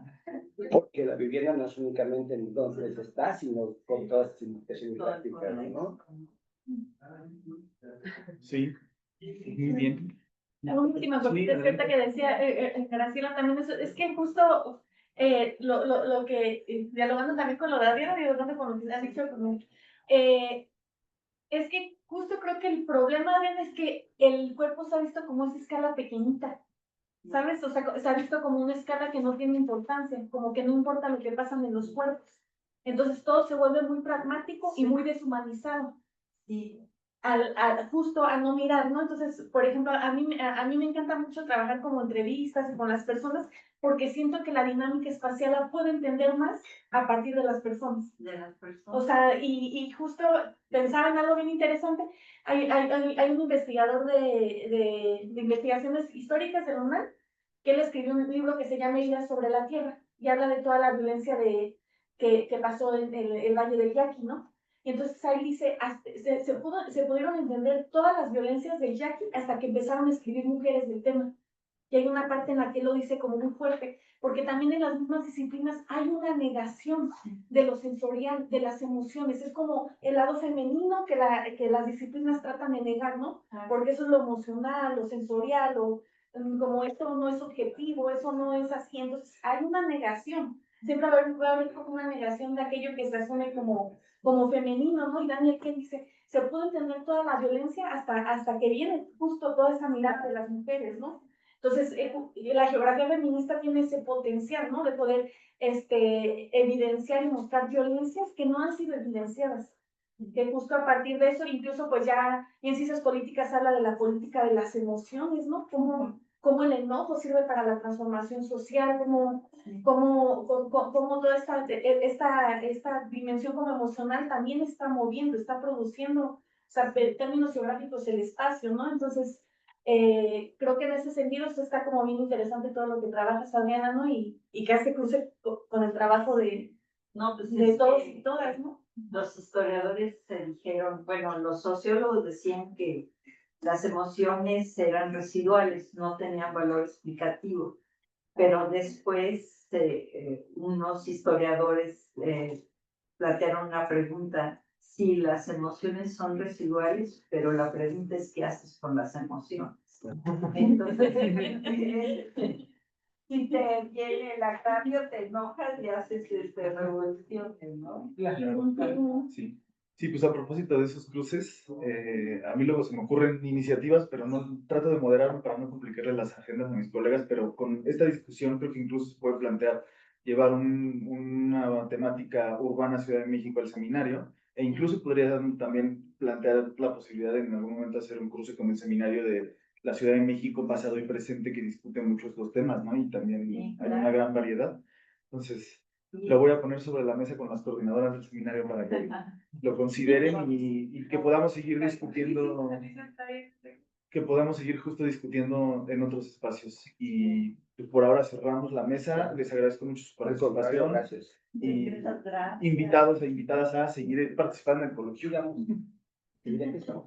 S2: Porque la vivienda no es únicamente en donde se está, sino con todas las implicaciones prácticas, ¿no?
S1: Sí, muy bien.
S5: La última cosita es cierta que decía Graciela también, es que justo lo que, dialogando también con lo de Adriana, dialogando con lo que han dicho con es que justo creo que el problema, Adriana, es que el cuerpo se ha visto como esa escala pequeñita, ¿sabes? O sea, se ha visto como una escala que no tiene importancia, como que no importa lo que pasa en los cuerpos. Entonces todo se vuelve muy pragmático y muy deshumanizado. Y justo a no mirar, ¿no? Entonces, por ejemplo, a mí me encanta mucho trabajar como entrevistas y con las personas porque siento que la dinámica espacial la puedo entender más a partir de las personas. O sea, y justo pensaba en algo bien interesante. Hay un investigador de investigaciones históricas de la UNAM que él escribió un libro que se llama Heridas sobre la Tierra y habla de toda la violencia que pasó en el Valle del Yaqui, ¿no? Y entonces ahí dice, se pudieron entender todas las violencias del Yaqui hasta que empezaron a escribir mujeres del tema. Y hay una parte en la que él lo dice como muy fuerte, porque también en las mismas disciplinas hay una negación de lo sensorial, de las emociones. Es como el lado femenino que las disciplinas tratan de negar, ¿no? Porque eso es lo emocional, lo sensorial, o como esto no es objetivo, eso no es así. Entonces hay una negación. Siempre va a haber como una negación de aquello que se asume como femenino, ¿no? Y Daniel Ken dice, se puede entender toda la violencia hasta que viene justo toda esa mirada de las mujeres, ¿no? Entonces, la geografía feminista tiene ese potencial, ¿no? De poder evidenciar y mostrar violencias que no han sido evidenciadas. Que justo a partir de eso, incluso pues ya en ciencias políticas habla de la política de las emociones, ¿no? Cómo cómo el enojo sirve para la transformación social, cómo toda esta dimensión como emocional también está moviendo, está produciendo, o sea, en términos geográficos, el espacio, ¿no? Entonces, creo que en ese sentido esto está como bien interesante todo lo que trabajas, Adriana, ¿no? Y que hace cruce con el trabajo de
S4: No, pues
S5: de
S4: es
S5: todos
S4: que
S5: y todas, ¿no?
S4: los historiadores se dijeron, bueno, los sociólogos decían que las emociones eran residuales, no tenían valor explicativo, pero después unos historiadores plantearon una pregunta, si las emociones son residuales, pero la pregunta es ¿qué haces con las emociones? Entonces, si te viene el agravio, te enojas y haces revoluciones, ¿no?
S1: Claro. Sí. Sí, pues a propósito de esos cruces, a mí luego se me ocurren iniciativas, pero no trato de moderarme para no complicarle las agendas a mis colegas, pero con esta discusión creo que incluso se puede plantear llevar una temática urbana Ciudad de México al seminario, e incluso podría también plantear la posibilidad de en algún momento hacer un cruce con el seminario de la Ciudad de México pasado y presente que discute mucho estos temas, ¿no? Y también
S4: Sí,
S1: hay
S4: claro.
S1: una gran variedad. Entonces, lo voy a poner sobre la mesa con las coordinadoras del seminario para que lo consideren y que podamos seguir discutiendo, que podamos seguir justo discutiendo en otros espacios. Y por ahora cerramos la mesa. Les agradezco mucho su
S2: Al contrario,
S1: participación
S2: gracias.
S1: y
S4: Muchas gracias.
S1: invitados e invitadas a seguir participando en el coloquio.
S2: Y ya que estamos.